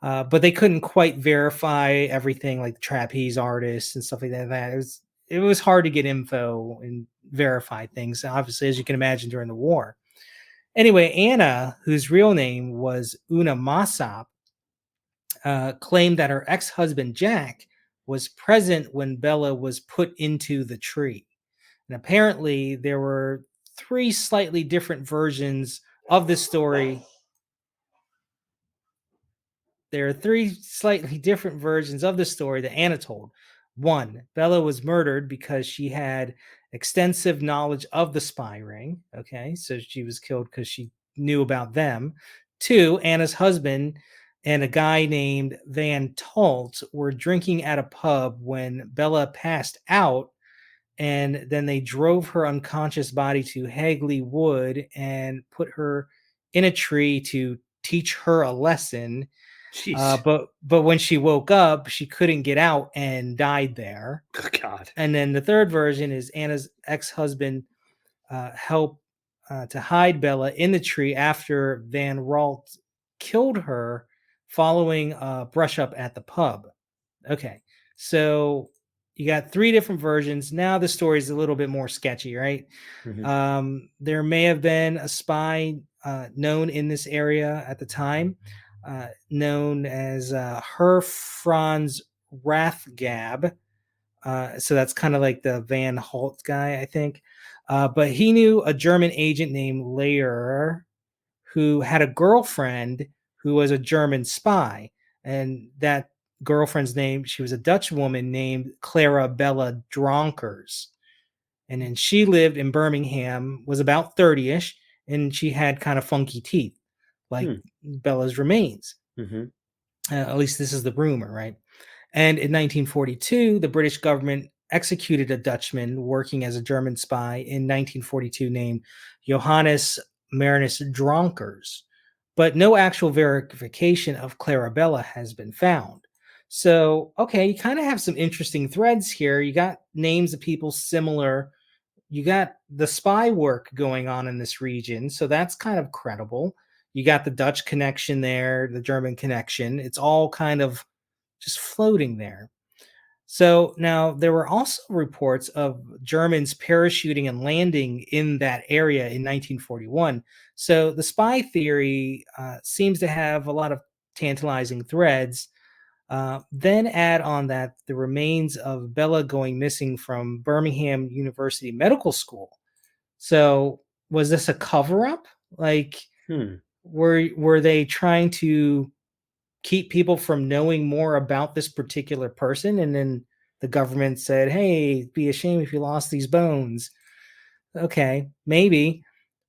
[SPEAKER 3] Mhm.
[SPEAKER 1] But they couldn't quite verify everything, like the trapeze artists and stuff like that. It was hard to get info and verify things, obviously, as you can imagine, during the war. Anyway, Anna, whose real name was Una Mossop, claimed that her ex-husband Jack was present when Bella was put into the tree. And apparently there were three slightly different versions of this story. There are three slightly different versions of the story that Anna told. One, Bella was murdered because she had extensive knowledge of the spy ring. Okay, so she was killed because she knew about them. Two, Anna's husband and a guy named Van Talt were drinking at a pub when Bella passed out, and then they drove her unconscious body to Hagley Wood and put her in a tree to teach her a lesson.
[SPEAKER 3] Jeez.
[SPEAKER 1] But when she woke up, she couldn't get out and died there.
[SPEAKER 3] Oh, God.
[SPEAKER 1] And then the third version is Anna's ex-husband helped to hide Bella in the tree after Van Ralt killed her following a brush up at the pub. Okay, so you got three different versions. Now the story is a little bit more sketchy, right? There may have been a spy known in this area at the time, known as Herr Franz Rathgab. So that's kind of like the Van Holt guy, I think. But he knew a German agent named Leyer who had a girlfriend who was a German spy. And that girlfriend's name, she was a Dutch woman named Clara Bella Dronkers. And then she lived in Birmingham, was about 30-ish, and she had kind of funky teeth, like Bella's remains.
[SPEAKER 3] Mm-hmm.
[SPEAKER 1] At least this is the rumor, right? And in 1942, the British government executed a Dutchman working as a German spy in 1942 named Johannes Marinus Dronkers. But no actual verification of Clarabella has been found. So, okay, you kind of have some interesting threads here. You got names of people similar. You got the spy work going on in this region. So that's kind of credible. You got the Dutch connection there, the German connection. It's all kind of just floating there. So now there were also reports of Germans parachuting and landing in that area in 1941. So the spy theory seems to have a lot of tantalizing threads. Then add on that the remains of Bella going missing from Birmingham University Medical School. So was this a cover up? Like, were they trying to keep people from knowing more about this particular person, and then the government said, hey, it'd be a shame if you lost these bones? Okay, maybe.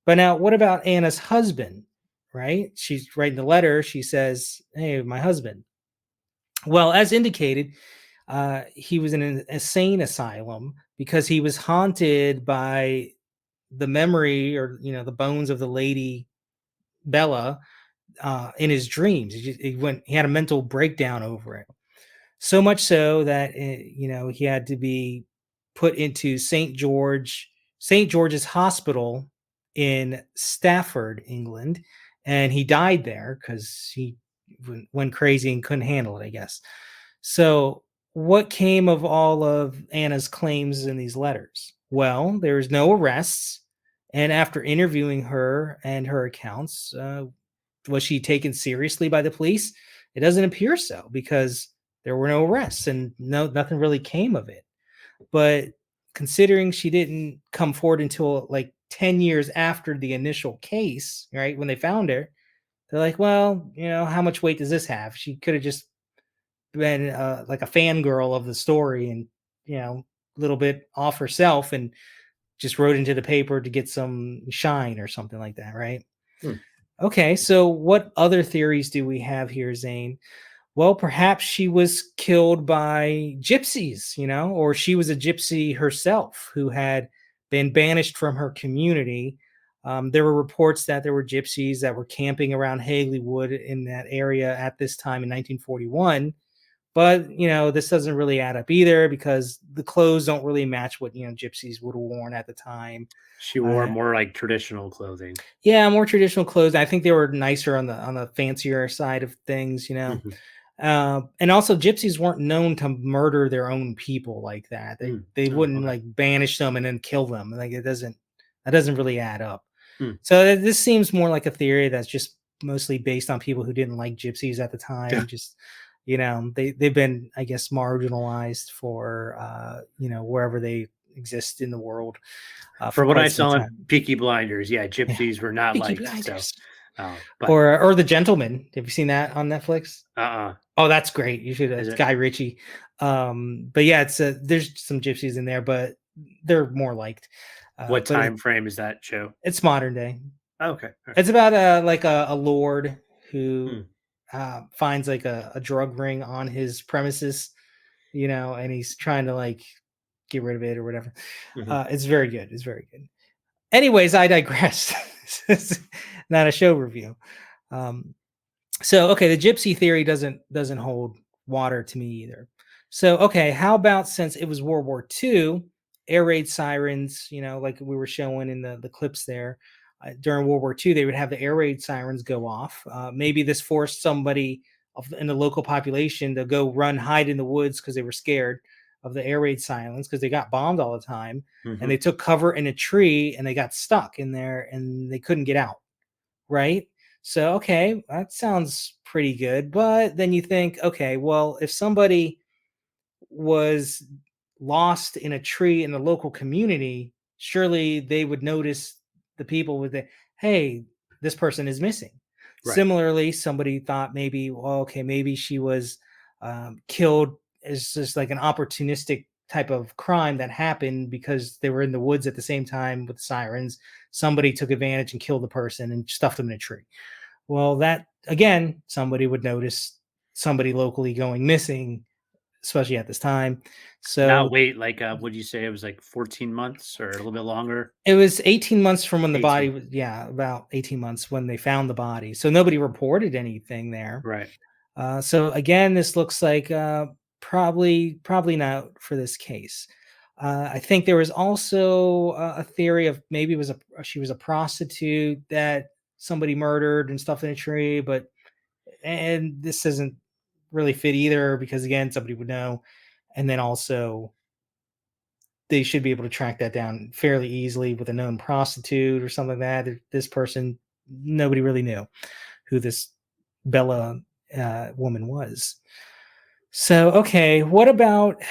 [SPEAKER 1] But now what about Anna's husband? Right, she's writing the letter. She says, hey, my husband. Well, as indicated, he was in an insane asylum because he was haunted by the memory, or the bones of the lady Bella, in his dreams. He had a mental breakdown over it. So much so that he had to be put into St. George's Hospital in Stafford, England, and he died there because he went crazy and couldn't handle it, I guess. So, what came of all of Anna's claims in these letters? Well, there was no arrests, and after interviewing her and her accounts, was she taken seriously by the police? It doesn't appear so, because there were no arrests and nothing really came of it. But considering she didn't come forward until like 10 years after the initial case, right, when they found her, they're like, well, how much weight does this have? She could have just been like a fangirl of the story and, a little bit off herself and just wrote into the paper to get some shine or something like that, right? Okay, so what other theories do we have here, Zane? Well, perhaps she was killed by gypsies, or she was a gypsy herself who had been banished from her community. There were reports that there were gypsies that were camping around Hagley Wood in that area at this time in 1941. But this doesn't really add up either because the clothes don't really match what gypsies would have worn at the time.
[SPEAKER 3] She wore more like traditional clothing.
[SPEAKER 1] Yeah, more traditional clothes. I think they were nicer on the fancier side of things.
[SPEAKER 3] Mhm.
[SPEAKER 1] And also gypsies weren't known to murder their own people like that. They
[SPEAKER 3] Mm.
[SPEAKER 1] they
[SPEAKER 3] Oh,
[SPEAKER 1] wouldn't
[SPEAKER 3] okay.
[SPEAKER 1] like banish them and then kill them. Like that doesn't really add up.
[SPEAKER 3] Hmm.
[SPEAKER 1] So this seems more like a theory that's just mostly based on people who didn't like gypsies at the time. Just they've been, I guess, marginalized for wherever they exist in the world for
[SPEAKER 3] For what I
[SPEAKER 1] quite some
[SPEAKER 3] saw in
[SPEAKER 1] time.
[SPEAKER 3] Peaky Blinders, yeah,
[SPEAKER 1] Yeah,
[SPEAKER 3] gypsies were not
[SPEAKER 1] Peaky
[SPEAKER 3] liked. So,
[SPEAKER 1] Blinders.
[SPEAKER 3] but
[SPEAKER 1] Or The Gentleman. Have you seen that on Netflix?
[SPEAKER 3] uh-uh.
[SPEAKER 1] Oh, that's great. You should.
[SPEAKER 3] Is
[SPEAKER 1] It's
[SPEAKER 3] it?
[SPEAKER 1] Guy Ritchie. But yeah, it's there's some gypsies in there, but they're more liked.
[SPEAKER 3] What
[SPEAKER 1] But
[SPEAKER 3] time frame is that show?
[SPEAKER 1] it's modern day.
[SPEAKER 3] Oh, okay. All right.
[SPEAKER 1] It's about a lord who
[SPEAKER 3] Hmm.
[SPEAKER 1] finds like a drug ring on his premises, and he's trying to like get rid of it or whatever.
[SPEAKER 3] Mhm.
[SPEAKER 1] It's very good. It's very good. Anyways, I digress. It's not a show review. Um, so okay, the gypsy theory doesn't hold water to me either. So okay, how about since it was World War II, air raid sirens, like we were showing in the clips there, during World War II, they would have the air raid sirens go off. Maybe this forced somebody in the local population to go run hide in the woods because they were scared of the air raid sirens because they got bombed all the time, and
[SPEAKER 3] Mhm.
[SPEAKER 1] they took cover in a tree and they got stuck in there and they couldn't get out, right? So, okay, that sounds pretty good. But then you think, okay, well, if somebody was lost in a tree in the local community, surely they would notice the people with the, hey, this person is missing.
[SPEAKER 3] Right.
[SPEAKER 1] Similarly, somebody thought maybe, well, okay, maybe she was killed as just like an opportunistic type of crime that happened because they were in the woods at the same time with sirens. Somebody took advantage and killed the person and stuffed them in a tree. Well, that again, somebody would notice somebody locally going missing, especially at this time.
[SPEAKER 3] Not
[SPEAKER 1] So
[SPEAKER 3] wait like would you say it was like 14 months or a little bit longer?
[SPEAKER 1] it was 18 months from when the body
[SPEAKER 3] 18.
[SPEAKER 1] was, yeah, about 18 months when they found the body. So nobody reported anything there.
[SPEAKER 3] Right.
[SPEAKER 1] So again, this looks like probably not for this case. I think there was also a theory of maybe it was she was a prostitute that somebody murdered and stuff in a tree, and this doesn't really fit either because again, somebody would know, and then also they should be able to track that down fairly easily with a known prostitute or something like that. This person, nobody really knew who this Bella woman was. So, okay, what about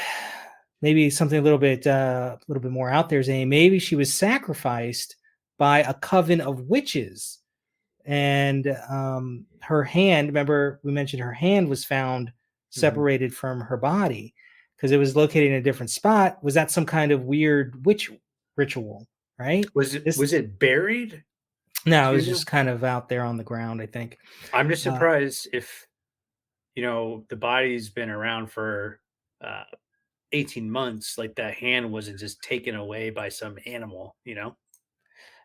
[SPEAKER 1] maybe something a little bit more out there, Zane? Maybe she was sacrificed by a coven of witches, and her hand. Remember, we mentioned her hand was found
[SPEAKER 3] Mhm.
[SPEAKER 1] separated from her body because it was located in a different spot. Was that some kind of weird witch ritual? Right?
[SPEAKER 3] Was it
[SPEAKER 1] This
[SPEAKER 3] was it buried?
[SPEAKER 1] No,
[SPEAKER 3] Do
[SPEAKER 1] it
[SPEAKER 3] you
[SPEAKER 1] was
[SPEAKER 3] know?
[SPEAKER 1] just kind of out there on the ground. I think.
[SPEAKER 3] I'm just
[SPEAKER 1] Uh,
[SPEAKER 3] surprised if the body's been around for uh 18 months, like that hand wasn't just taken away by some animal?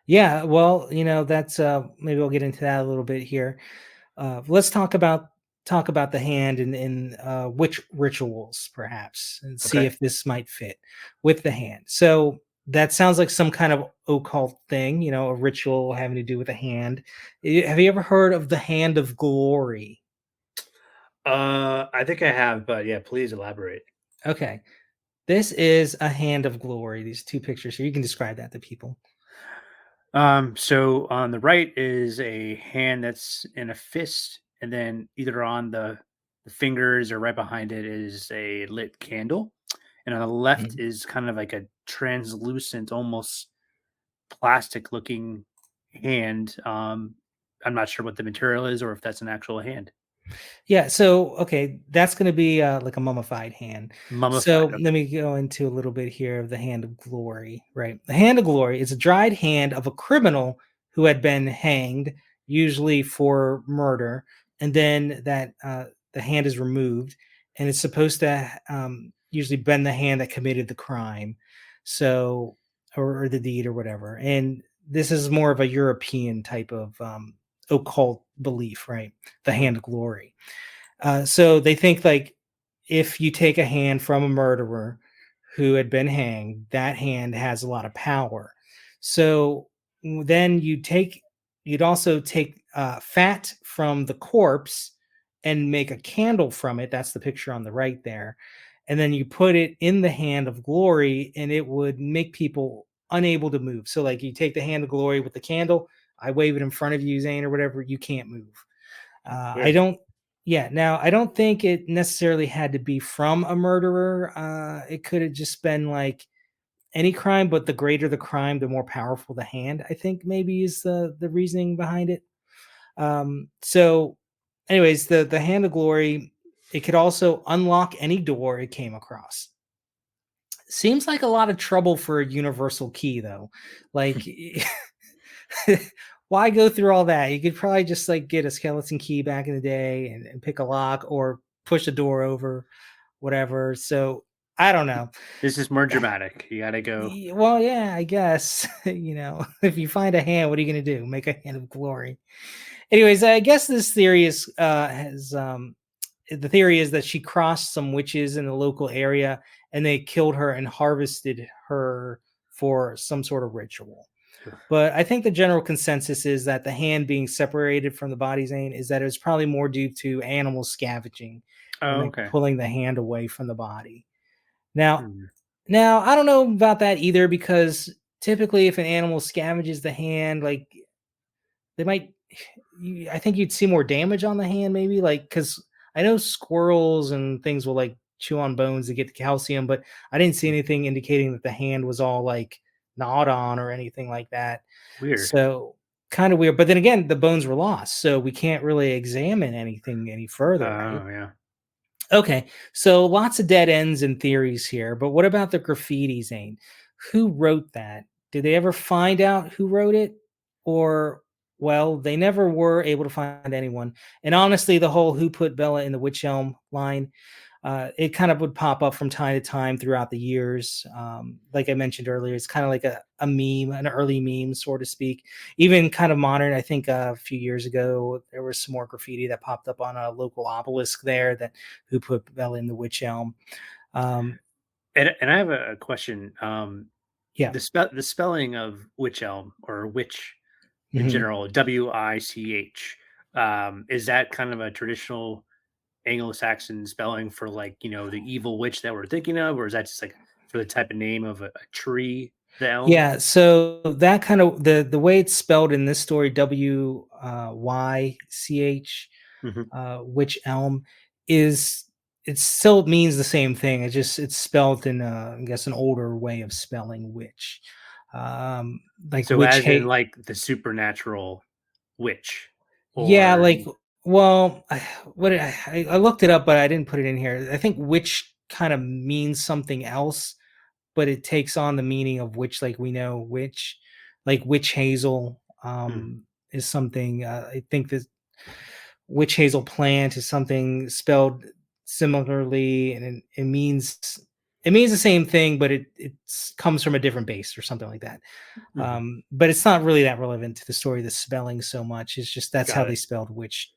[SPEAKER 1] Yeah, well, that's maybe we'll get into that a little bit here. Let's talk about the hand in witch rituals, perhaps, and see
[SPEAKER 3] Okay.
[SPEAKER 1] if this might fit with the hand. So that sounds like some kind of occult thing, a ritual having to do with a hand. Have you ever heard of the Hand of Glory?
[SPEAKER 3] I think I have, but yeah, please elaborate.
[SPEAKER 1] Okay, this is a hand of glory. These two pictures here. You can describe that to people.
[SPEAKER 3] So on the right is a hand that's in a fist, and then either on the fingers or right behind it is a lit candle. And on the left
[SPEAKER 1] Mhm.
[SPEAKER 3] is kind of like a translucent, almost plastic looking hand. I'm not sure what the material is or if that's an actual hand.
[SPEAKER 1] Yeah, so okay, that's going to be like a mummified hand. So
[SPEAKER 3] Mummified.
[SPEAKER 1] let me go into a little bit here of the Hand of Glory, right? The Hand of Glory is a dried hand of a criminal who had been hanged, usually for murder, and then the hand is removed, and it's supposed to usually bend the hand that committed the crime, so or the deed or whatever. And this is more of a European type of occult belief, right? The hand of glory. So they think like if you take a hand from a murderer who had been hanged, that hand has a lot of power. So then you'd also take fat from the corpse and make a candle from it. That's the picture on the right there. And then you put it in the hand of glory, and it would make people unable to move. So, like, you take the hand of glory with the candle, I wave it in front of you, Zane, or whatever, you can't move. I
[SPEAKER 3] Weird.
[SPEAKER 1] don't Yeah, now I don't think it necessarily had to be from a murderer. It could have just been like any crime, but the greater the crime, the more powerful the hand, I think maybe is the reasoning behind it. So anyways, the hand of glory, it could also unlock any door it came across. Seems like a lot of trouble for a universal key though. Like why go through all that? You could probably just like get a skeleton key back in the day and pick a lock or push a door over, whatever. So I don't know.
[SPEAKER 3] This is more dramatic. You gotta go.
[SPEAKER 1] Well, yeah, I guess. If you find a hand, what are you going to do? Make a hand of glory. Anyways, I guess this theory is has the theory is that she crossed some witches in the local area and they killed her and harvested her for some sort of ritual. But I think the general consensus is that the hand being separated from the body, Zane, is that it was probably more due to animal scavenging and
[SPEAKER 3] Oh,
[SPEAKER 1] like
[SPEAKER 3] okay.
[SPEAKER 1] pulling the hand away from the body. Now,
[SPEAKER 3] Hmm.
[SPEAKER 1] now I don't know about that either because typically if an animal scavenges the hand, like they might I think you'd see more damage on the hand maybe like because I know squirrels and things will like chew on bones to get the calcium, but I didn't see anything indicating that the hand was all like gnawed on or anything like that.
[SPEAKER 3] Weird.
[SPEAKER 1] So kind of weird. But then again, the bones were lost, so we can't really examine anything any further, right?
[SPEAKER 3] Oh, yeah.
[SPEAKER 1] Okay, so lots of dead ends and theories here, but what about the graffiti, Zane? Who wrote that? Did they ever find out who wrote it? Or, well, they never were able to find anyone. And honestly, the whole who put Bella in the Witch Elm line, it kind of would pop up from time to time throughout the years. Like I mentioned earlier, it's kind of like a meme, an early meme, so to speak. Even kind of modern. I think a few years ago, there was some more graffiti that popped up on a local obelisk there that who put Bella in the Witch Elm. Um,
[SPEAKER 3] And I have a question.
[SPEAKER 1] yeah.
[SPEAKER 3] The spelling of witch elm or witch in
[SPEAKER 1] Mhm.
[SPEAKER 3] general, WICH, is that kind of a traditional Anglo-Saxon spelling for like, the evil witch that we're thinking of, or is that just like for the type of name of a tree, the elm?
[SPEAKER 1] Yeah, so that kind of the way it's spelled in this story, WYCH,
[SPEAKER 3] Hmm.
[SPEAKER 1] which elm is it still means the same thing. It's spelled in I guess an older way of spelling witch. Um like
[SPEAKER 3] So
[SPEAKER 1] witch
[SPEAKER 3] as in
[SPEAKER 1] hate.
[SPEAKER 3] like the supernatural witch,
[SPEAKER 1] Yeah,
[SPEAKER 3] or
[SPEAKER 1] like well, I looked it up, but I didn't put it in here. I think witch kind of means something else, but it takes on the meaning of which, like we know witch, like witch hazel
[SPEAKER 3] Hmm,
[SPEAKER 1] is something. I think that witch hazel plant is something spelled similarly, and it means the same thing, but it comes from a different base or something like that.
[SPEAKER 3] hmm,
[SPEAKER 1] But it's not really that relevant to the story, the spelling so much. It's just that's how
[SPEAKER 3] got
[SPEAKER 1] they
[SPEAKER 3] it.
[SPEAKER 1] spelled witch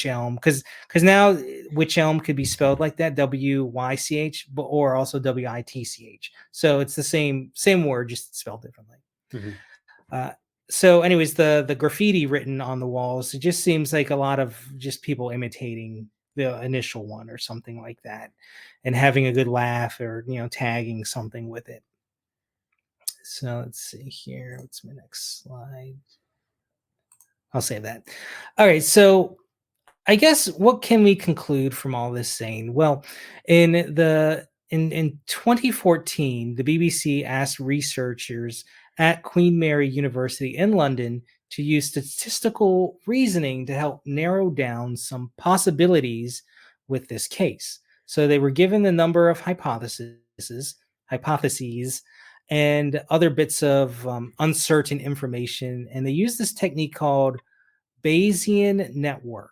[SPEAKER 1] elm because now witch elm could be spelled like that WYCH but or also WITCH. So it's the same word just spelled differently.
[SPEAKER 3] Hmm.
[SPEAKER 1] Uh, so anyways, the graffiti written on the walls, it just seems like a lot of just people imitating the initial one or something like that and having a good laugh or tagging something with it. So let's see here. What's my next slide? I'll save that. All right. So I guess what can we conclude from all this saying? Well, in 2014, the BBC asked researchers at Queen Mary University in London to use statistical reasoning to help narrow down some possibilities with this case. So they were given the number of hypotheses and other bits of uncertain information, and they used this technique called Bayesian network.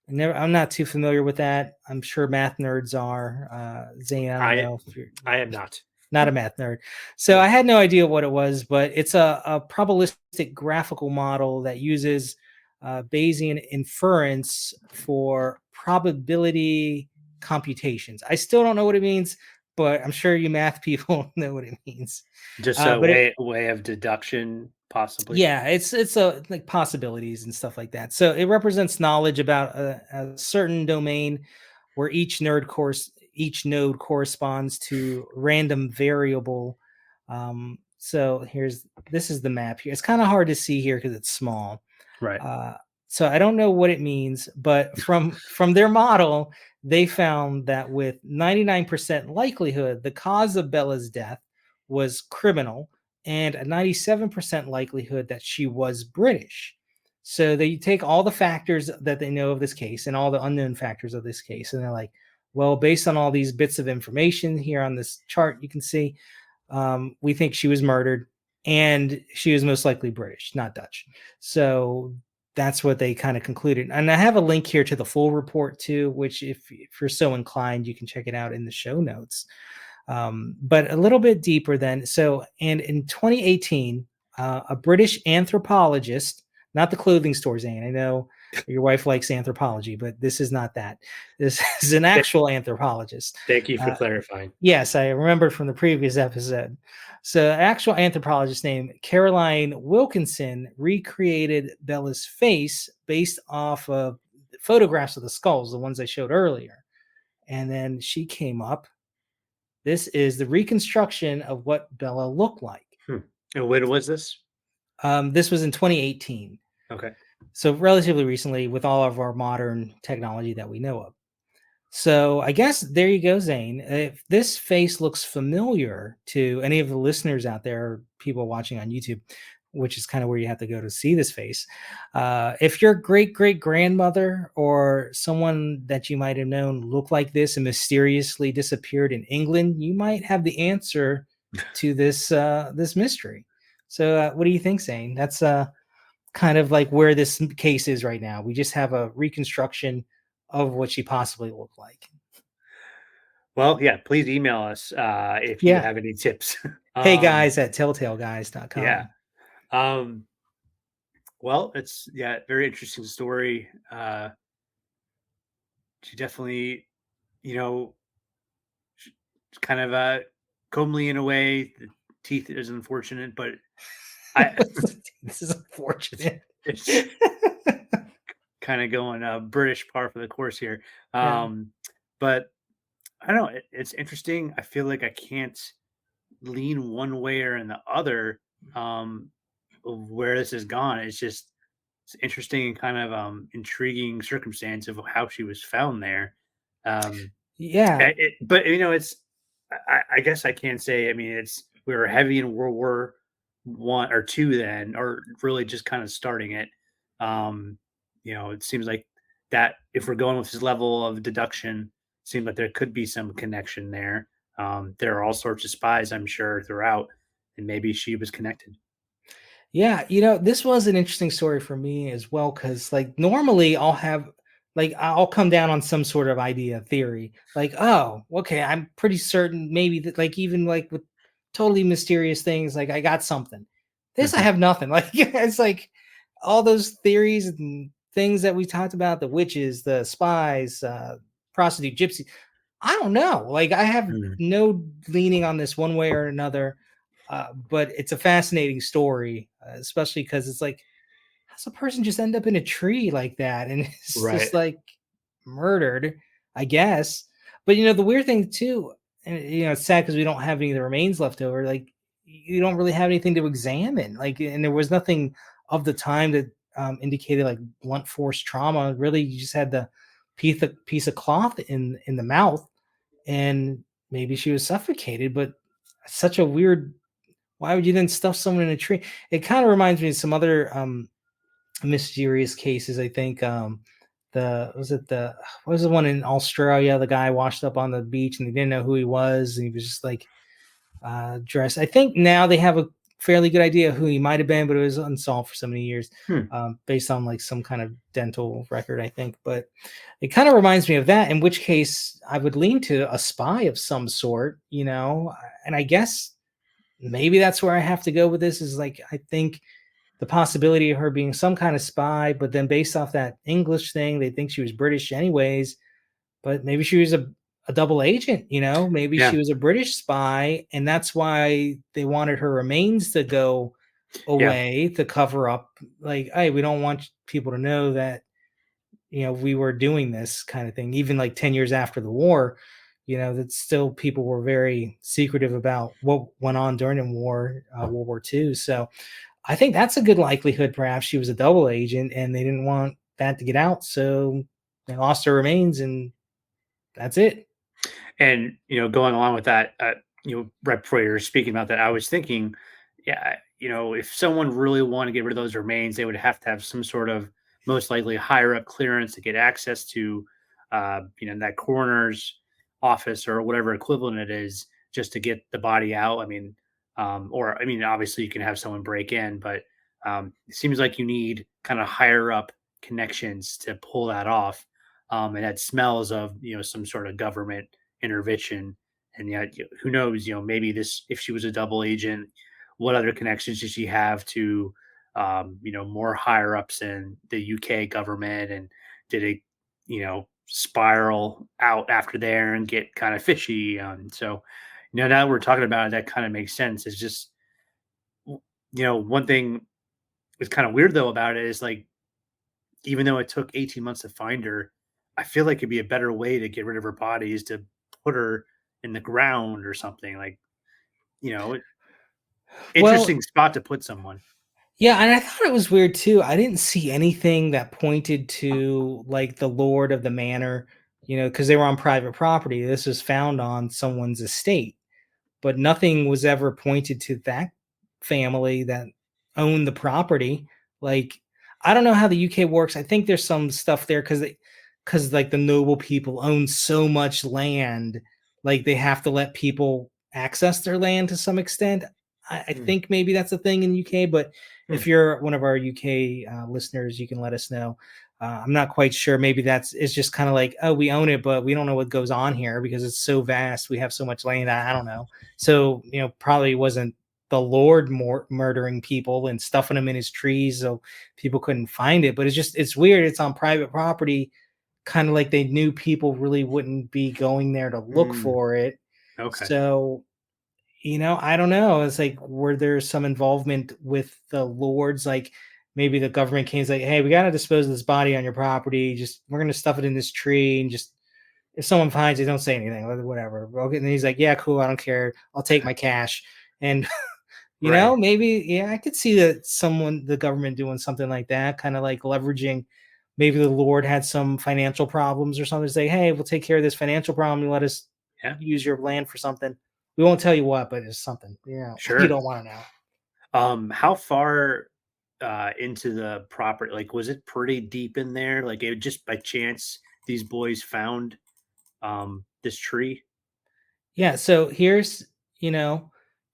[SPEAKER 1] I'm not too familiar with that. I'm sure math nerds are. Zane, I don't
[SPEAKER 3] I
[SPEAKER 1] know if you're.
[SPEAKER 3] I am not.
[SPEAKER 1] not a math nerd. So I had no idea what it was, but it's a probabilistic graphical model that uses Bayesian inference for probability computations. I still don't know what it means, but I'm sure you math people know what it means.
[SPEAKER 3] Just a
[SPEAKER 1] But
[SPEAKER 3] way of deduction, possibly.
[SPEAKER 1] yeah, it's a like possibilities and stuff like that. So it represents knowledge about a certain domain where each node corresponds to random variable. So this is the map here. It's kind of hard to see here because it's small.
[SPEAKER 3] Right.
[SPEAKER 1] So I don't know what it means, but from their model, they found that with 99% likelihood, the cause of Bella's death was criminal, and a 97% likelihood that she was British. So they take all the factors that they know of this case and all the unknown factors of this case, and they're like, well, based on all these bits of information here on this chart, you can see we think she was murdered, and she was most likely British, not Dutch. So that's what they kind of concluded. And I have a link here to the full report too, which if you're so inclined, you can check it out in the show notes. But a little bit deeper then. So, and in 2018, a British anthropologist, not the clothing store, Zane. I know your wife likes anthropology, but this is not that. This is an actual anthropologist.
[SPEAKER 3] Thank you for clarifying.
[SPEAKER 1] Yes, I remembered from the previous episode. So, an actual anthropologist named Caroline Wilkinson recreated Bella's face based off of photographs of the skulls, the ones I showed earlier. And then she came up. This is the reconstruction of what Bella looked like.
[SPEAKER 3] And when was this?
[SPEAKER 1] This was in 2018.
[SPEAKER 3] Okay.
[SPEAKER 1] So, relatively recently, with all of our modern technology that we know of. So I guess there you go, Zane. If this face looks familiar to any of the listeners out there, people watching on YouTube, which is kind of where you have to go to see this face. If your great grandmother or someone that you might have known looked like this and mysteriously disappeared in England, you might have the answer to this this mystery. So what do you think, Zane? That's kind of like where this case is right now. We just have a reconstruction of what she possibly looked like.
[SPEAKER 3] Well, yeah, please email us if you have any tips.
[SPEAKER 1] Hey guys at telltaleguys.com.
[SPEAKER 3] Yeah. Well, it's very interesting story. She definitely, kind of comely in a way. The teeth is unfortunate, but
[SPEAKER 1] this is unfortunate.
[SPEAKER 3] It's kind of going British par for the course here. But I don't know. It's interesting. I feel like I can't lean one way or in the other of where this has gone. It's interesting and kind of intriguing circumstance of how she was found there. But it's I guess I can't say. I mean, we were heavy in World War I or II then, or really just kind of starting it. It seems like that if we're going with this level of deduction, it seems like there could be some connection there. There are all sorts of spies, I'm sure, throughout, and maybe she was connected.
[SPEAKER 1] Yeah, this was an interesting story for me as well, because like normally I'll come down on some sort of idea theory, like, oh, okay, I'm pretty certain maybe that, like, even like with totally mysterious things, like I got something. This I have nothing. Like it's like all those theories and things that we talked about, the witches, the spies, prostitute, gypsy. I don't know. Like I have no leaning on this one way or another. But it's a fascinating story, especially because it's like, how's a person just end up in a tree like that? And it's just like murdered, I guess. But the weird thing too, and it's sad because we don't have any of the remains left over. Like you don't really have anything to examine. Like, and there was nothing of the time that indicated like blunt force trauma. Really, you just had the piece of cloth in the mouth, and maybe she was suffocated. But such a weird. Why would you then stuff someone in a tree? It kind of reminds me of some other mysterious cases. I think what was the one in Australia? The guy washed up on the beach and they didn't know who he was, and he was just like dressed. I think now they have fairly good idea who he might have been, but it was unsolved for so many years,
[SPEAKER 3] Hmm.
[SPEAKER 1] based on like some kind of dental record, I think. But it kind of reminds me of that, in which case I would lean to a spy of some sort, and I guess maybe that's where I have to go with this is like, I think the possibility of her being some kind of spy, but then based off that English thing, they think she was British anyways, but maybe she was a double agent, maybe she
[SPEAKER 3] Yeah.
[SPEAKER 1] was a British spy, and that's why they wanted her remains to go
[SPEAKER 3] Yeah.
[SPEAKER 1] away to cover up, like, hey, we don't want people to know that, we were doing this kind of thing. Even like 10 years after the war, that still people were very secretive about what went on during the war, World War II. So I think that's a good likelihood. Perhaps she was a double agent and they didn't want that to get out. So they lost her remains and that's it.
[SPEAKER 3] And going along with that, right before you were speaking about that, I was thinking, yeah, if someone really wanted to get rid of those remains, they would have to have some sort of most likely higher up clearance to get access to, that coroner's office or whatever equivalent it is, just to get the body out. I mean, or I mean, obviously you can have someone break in, but it seems like you need kind of higher up connections to pull that off. And that smells of some sort of government intervention. And yet, who knows? Maybe this, if she was a double agent, what other connections did she have to, more higher ups in the UK government, and did it, spiral out after there and get kind of fishy? So, now that we're talking about it, that kind of makes sense. It's just, one thing that's kind of weird though about it is like, even though it took 18 months to find her, I feel like it'd be a better way to get rid of her body is to put her in the ground or something. Like, you know,
[SPEAKER 1] Well,
[SPEAKER 3] interesting spot to put someone.
[SPEAKER 1] yeah, and I thought it was weird too. I didn't see anything that pointed to like the lord of the manor, because they were on private property. This was found on someone's estate, but nothing was ever pointed to that family that owned the property. Like, I don't know how the UK works. I think there's some stuff there because like the noble people own so much land, like they have to let people access their land to some extent. I
[SPEAKER 3] Hmm.
[SPEAKER 1] think maybe that's a thing in UK, but
[SPEAKER 3] Hmm.
[SPEAKER 1] if you're one of our UK listeners, you can let us know. I'm not quite sure. Maybe it's just kind of like, oh, we own it, but we don't know what goes on here because it's so vast. We have so much land. I don't know. So, probably wasn't the Lord murdering people and stuffing them in his trees so people couldn't find it. But it's weird. It's on private property, kind of like they knew people really wouldn't be going there to look
[SPEAKER 3] Mm,
[SPEAKER 1] for it.
[SPEAKER 3] okay.
[SPEAKER 1] So, I don't know. It's like, were there some involvement with the lords? Like maybe the government came like, hey, we got to dispose of this body on your property. Just, we're going to stuff it in this tree and just, if someone finds it, don't say anything, whatever. Okay. And he's like, yeah, cool. I don't care. I'll take my cash. And,
[SPEAKER 3] Right.
[SPEAKER 1] maybe, yeah, I could see that the government doing something like that, kind of like leveraging. Maybe the Lord had some financial problems or something. Say, hey, we'll take care of this financial problem. You let us
[SPEAKER 3] Yeah.
[SPEAKER 1] use your land for something. We won't tell you what, but it's something, you
[SPEAKER 3] Sure.
[SPEAKER 1] don't want to know.
[SPEAKER 3] How far into the property, like, was it pretty deep in there? Like, it just by chance these boys found this tree?
[SPEAKER 1] Yeah. So here's,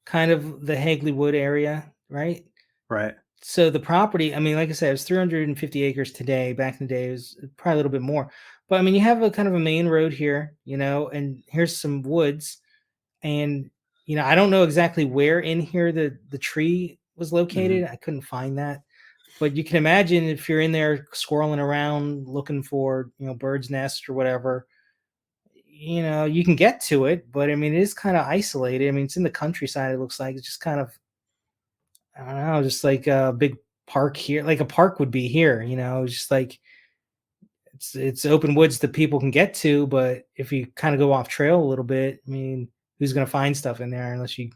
[SPEAKER 1] kind of the Hagley Wood area, right?
[SPEAKER 3] Right.
[SPEAKER 1] So the property, I mean, like I said, it was 350 acres today. Back in the day, it was probably a little bit more. But I mean, you have a kind of a main road here, and here's some woods. And, I don't know exactly where in here the tree was
[SPEAKER 3] Hmm.
[SPEAKER 1] located. I couldn't find that. But you can imagine if you're in there squirreling around looking for, bird's nest or whatever, you can get to it. But I mean, it is kind of isolated. I mean, it's in the countryside, it looks like. It's just kind of, I don't know, just like a big park here, like a park would be here, just like it's open woods that people can get to, but if you kind of go off trail a little bit, I mean, who's gonna find stuff in there unless you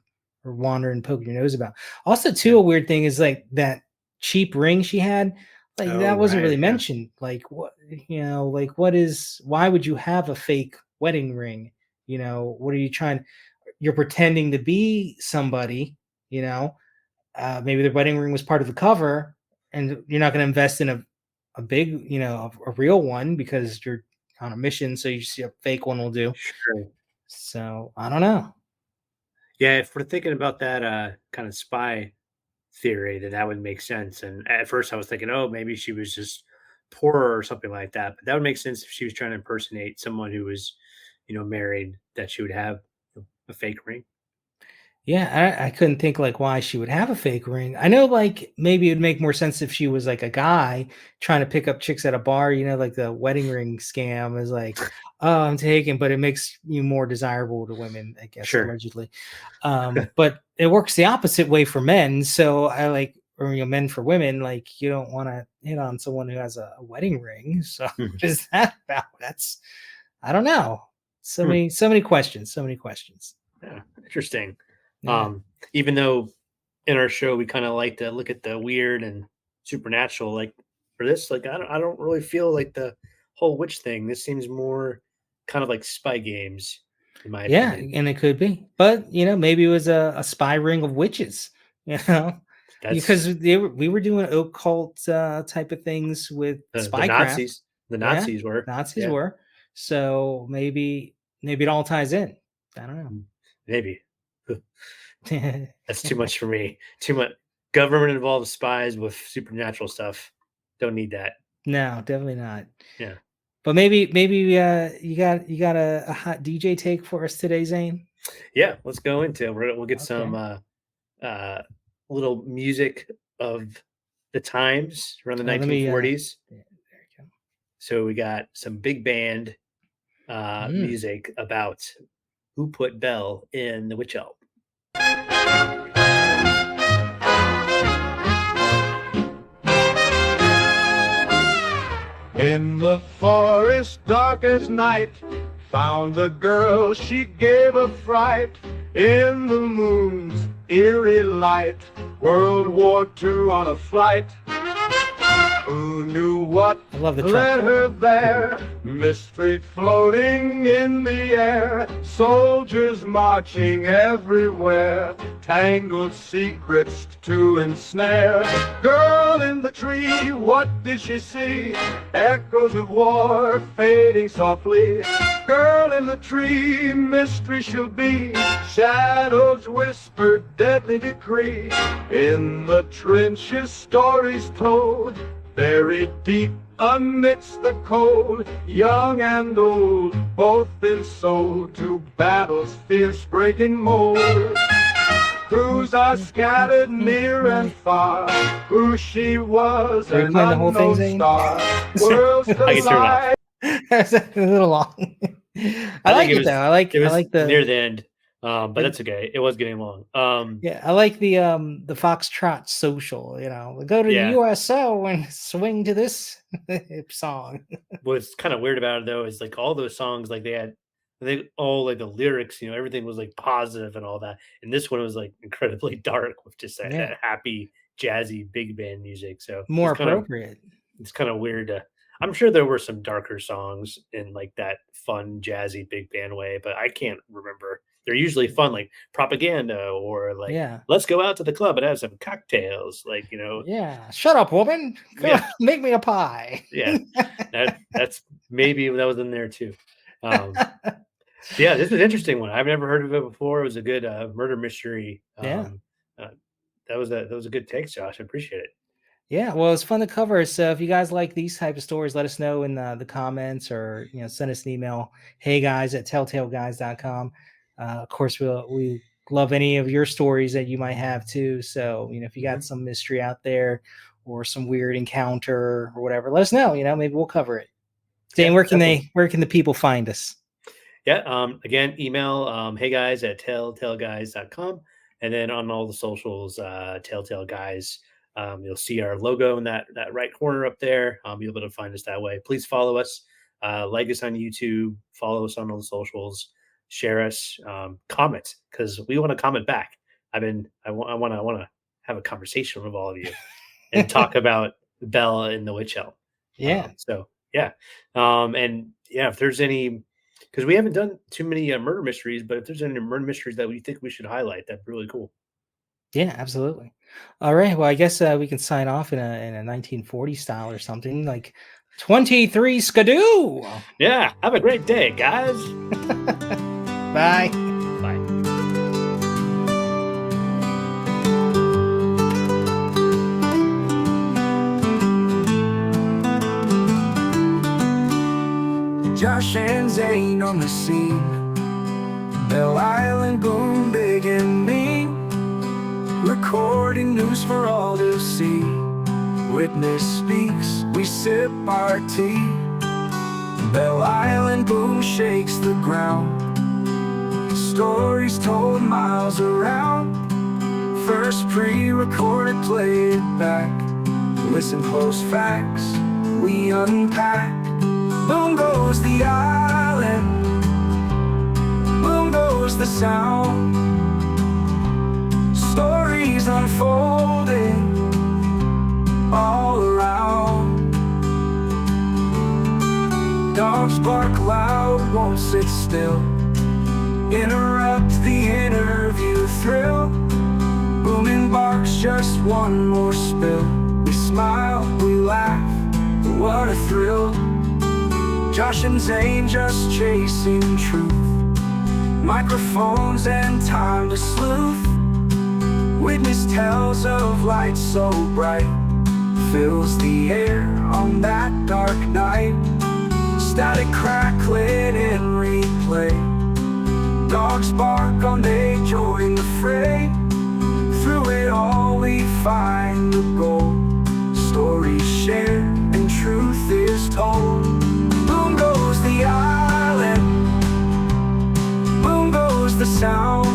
[SPEAKER 1] are wandering, poking your nose about? Also, too,
[SPEAKER 3] Yeah.
[SPEAKER 1] a weird thing is like that cheap ring she had, like
[SPEAKER 3] Oh,
[SPEAKER 1] that wasn't
[SPEAKER 3] right.
[SPEAKER 1] really
[SPEAKER 3] Yeah.
[SPEAKER 1] mentioned. Like what, like why would you have a fake wedding ring? What are you trying? You're pretending to be somebody, you know, maybe the wedding ring was part of the cover, and you're not going to invest in a big, a real one because you're on a mission. So you see a fake one will do.
[SPEAKER 3] Sure.
[SPEAKER 1] So I don't know.
[SPEAKER 3] Yeah, if we're thinking about that kind of spy theory, then that would make sense. And at first, I was thinking, oh, maybe she was just poorer or something like that. But that would make sense if she was trying to impersonate someone who was, married, that she would have a fake ring.
[SPEAKER 1] Yeah, I couldn't think like why she would have a fake ring. I know like maybe it would make more sense if she was like a guy trying to pick up chicks at a bar, like the wedding ring scam is like, oh, I'm taken, but it makes you more desirable to women, I guess,
[SPEAKER 3] Sure.
[SPEAKER 1] allegedly. But it works the opposite way for men. So I like, or men for women, like you don't want to hit on someone who has a wedding ring. So
[SPEAKER 3] Mhm.
[SPEAKER 1] what is that about? That's I don't know. So
[SPEAKER 3] Hmm.
[SPEAKER 1] many questions. So many questions.
[SPEAKER 3] Yeah, interesting.
[SPEAKER 1] Yeah.
[SPEAKER 3] Even though in our show we kind of like to look at the weird and supernatural, like for this, like I don't really feel like the whole witch thing. This seems more kind of like spy games, in my
[SPEAKER 1] Yeah,
[SPEAKER 3] opinion.
[SPEAKER 1] and it could be. But, maybe it was a spy ring of witches, you know?
[SPEAKER 3] That's
[SPEAKER 1] Because we were doing occult type of things with
[SPEAKER 3] the
[SPEAKER 1] spycraft.
[SPEAKER 3] Nazis. The
[SPEAKER 1] Yeah,
[SPEAKER 3] Nazis were,
[SPEAKER 1] Nazis
[SPEAKER 3] yeah,
[SPEAKER 1] were. So maybe it all ties in. I don't
[SPEAKER 3] maybe.
[SPEAKER 1] know.
[SPEAKER 3] That's too much for me. Too much government involved spies with supernatural stuff. Don't need that.
[SPEAKER 1] No, definitely not.
[SPEAKER 3] Yeah.
[SPEAKER 1] But maybe you got a hot DJ take for us today, Zane?
[SPEAKER 3] Yeah, let's go into it. We'll get some
[SPEAKER 1] Okay.
[SPEAKER 3] uh little music of the times around the
[SPEAKER 1] Let me yeah,
[SPEAKER 3] 1940s.
[SPEAKER 1] there you go.
[SPEAKER 3] So we got some big band
[SPEAKER 1] Mm.
[SPEAKER 3] music about who put Belle in the Witch Elm.
[SPEAKER 2] In the forest dark as night, found the girl, she gave a fright. In the moon's eerie light, World War II on a flight. Who knew what
[SPEAKER 1] I love the
[SPEAKER 2] led
[SPEAKER 1] trumpet.
[SPEAKER 2] her there? Mystery floating in the air, soldiers marching everywhere, tangled secrets to ensnare. Girl in the tree, what did she see? Echoes of war fading softly. Girl in the tree, mystery she'll be. Shadows whisper deadly decree. In the trenches, stories told, buried deep amidst the cold, young and old, both been sold to battle's fierce breaking mold. Crews are scattered near and far. Who she was,
[SPEAKER 1] Are you
[SPEAKER 2] an
[SPEAKER 1] playing the whole thing,
[SPEAKER 2] unknown
[SPEAKER 1] Zane?
[SPEAKER 2] star. Worlds
[SPEAKER 3] I can turn it off.
[SPEAKER 2] collide.
[SPEAKER 1] That's a little long. I like it though.
[SPEAKER 3] It
[SPEAKER 1] I
[SPEAKER 3] was
[SPEAKER 1] like the
[SPEAKER 3] near the end, but that's okay. It was getting long.
[SPEAKER 1] yeah, I like the Foxtrot social, Go to the
[SPEAKER 3] Yeah.
[SPEAKER 1] USO and swing to this song.
[SPEAKER 3] What's kind of weird about it though is like all those songs, like they all like the lyrics, everything was like positive and all that. And this one was like incredibly dark with just that,
[SPEAKER 1] Yeah.
[SPEAKER 3] that happy, jazzy big band music. So
[SPEAKER 1] More appropriate.
[SPEAKER 3] it's kind of weird to I'm sure there were some darker songs in like that fun, jazzy big band way, but I can't remember. They're usually fun, like propaganda or like
[SPEAKER 1] Yeah.
[SPEAKER 3] let's go out to the club and have some cocktails. Like,
[SPEAKER 1] Yeah. Shut up, woman. Go
[SPEAKER 3] yeah,
[SPEAKER 1] make me a pie.
[SPEAKER 3] yeah. That's maybe that was in there too. Um, yeah, this is an interesting one. I've never heard of it before. It was a good murder mystery.
[SPEAKER 1] Yeah.
[SPEAKER 3] Uh, that was a good take, Josh. I appreciate it.
[SPEAKER 1] Yeah, well, it's fun to cover. So if you guys like these type of stories, let us know in the comments or send us an email. Hey guys at telltaleguys.com. Of course, we love any of your stories that you might have too. So if you got some mystery out there or some weird encounter or whatever, let us know. Maybe we'll cover it. Dane,
[SPEAKER 3] Yeah, definitely.
[SPEAKER 1] where can the people find us?
[SPEAKER 3] Yeah. Again, email hey guys at telltaleguys.com. And then on all the socials, Telltale Guys. You'll see our logo in that right corner up there. You'll be able to find us that way. Please follow us, like us on YouTube, follow us on all the socials, share us, comment because we want to comment back. I want to have a conversation with all of you and talk about Bella and the Witch Elm.
[SPEAKER 1] Yeah.
[SPEAKER 3] So yeah, and yeah, if there's any, because we haven't done too many murder mysteries, but if there's any murder mysteries that we think we should highlight, that'd be really cool.
[SPEAKER 1] Yeah, absolutely. All right. Well, I guess we can sign off in a 1940 style or something like 23 skidoo.
[SPEAKER 3] Yeah. Have a great day, guys.
[SPEAKER 1] Bye.
[SPEAKER 3] Bye.
[SPEAKER 2] Josh and Zane on the scene. Belle Island boom big and mean, recording news for all to see. Witness speaks, we sip our tea. Belle Island boom shakes the ground. Stories told miles around. First pre-recorded, play it back. Listen close, facts we unpack. Boom goes the island, boom goes the sound. Stories unfolding all around. Dogs bark loud, won't sit still. Interrupt the interview thrill. Booming barks, just one more spill. We smile, we laugh, what a thrill. Josh and Zane just chasing truth. Microphones and time to sleuth. Witness tells of light so bright, fills the air on that dark night. Static crackling in replay. Dogs bark on, they join the fray. Through it all we find the gold. Stories shared and truth is told. Boom goes the island, boom goes the sound.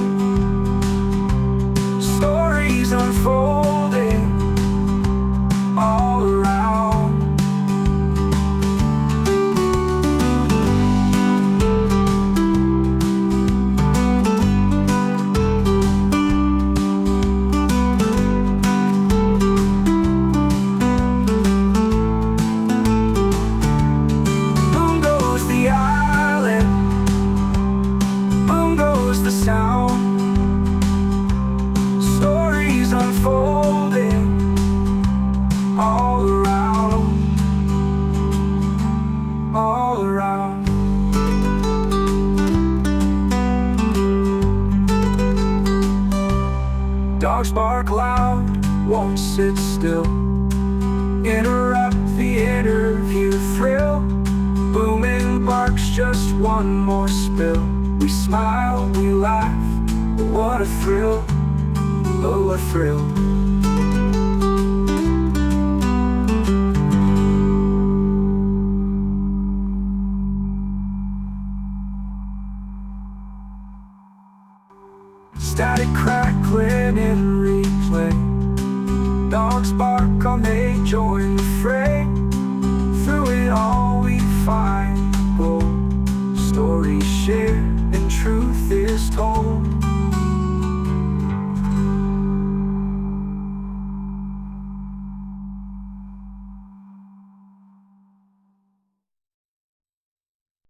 [SPEAKER 2] Stories unfolding all around. Boom goes the island, boom goes the sound. Stories unfolding all around, all around. Dogs bark loud, won't sit still. Interrupt the interview thrill. Booming barks, just one more spill. We smile, we laugh, what a thrill. Oh, a thrill. Static crackling in replay. Dogs bark on, they join the fray. Through it all we find gold. Stories shared and truth is told.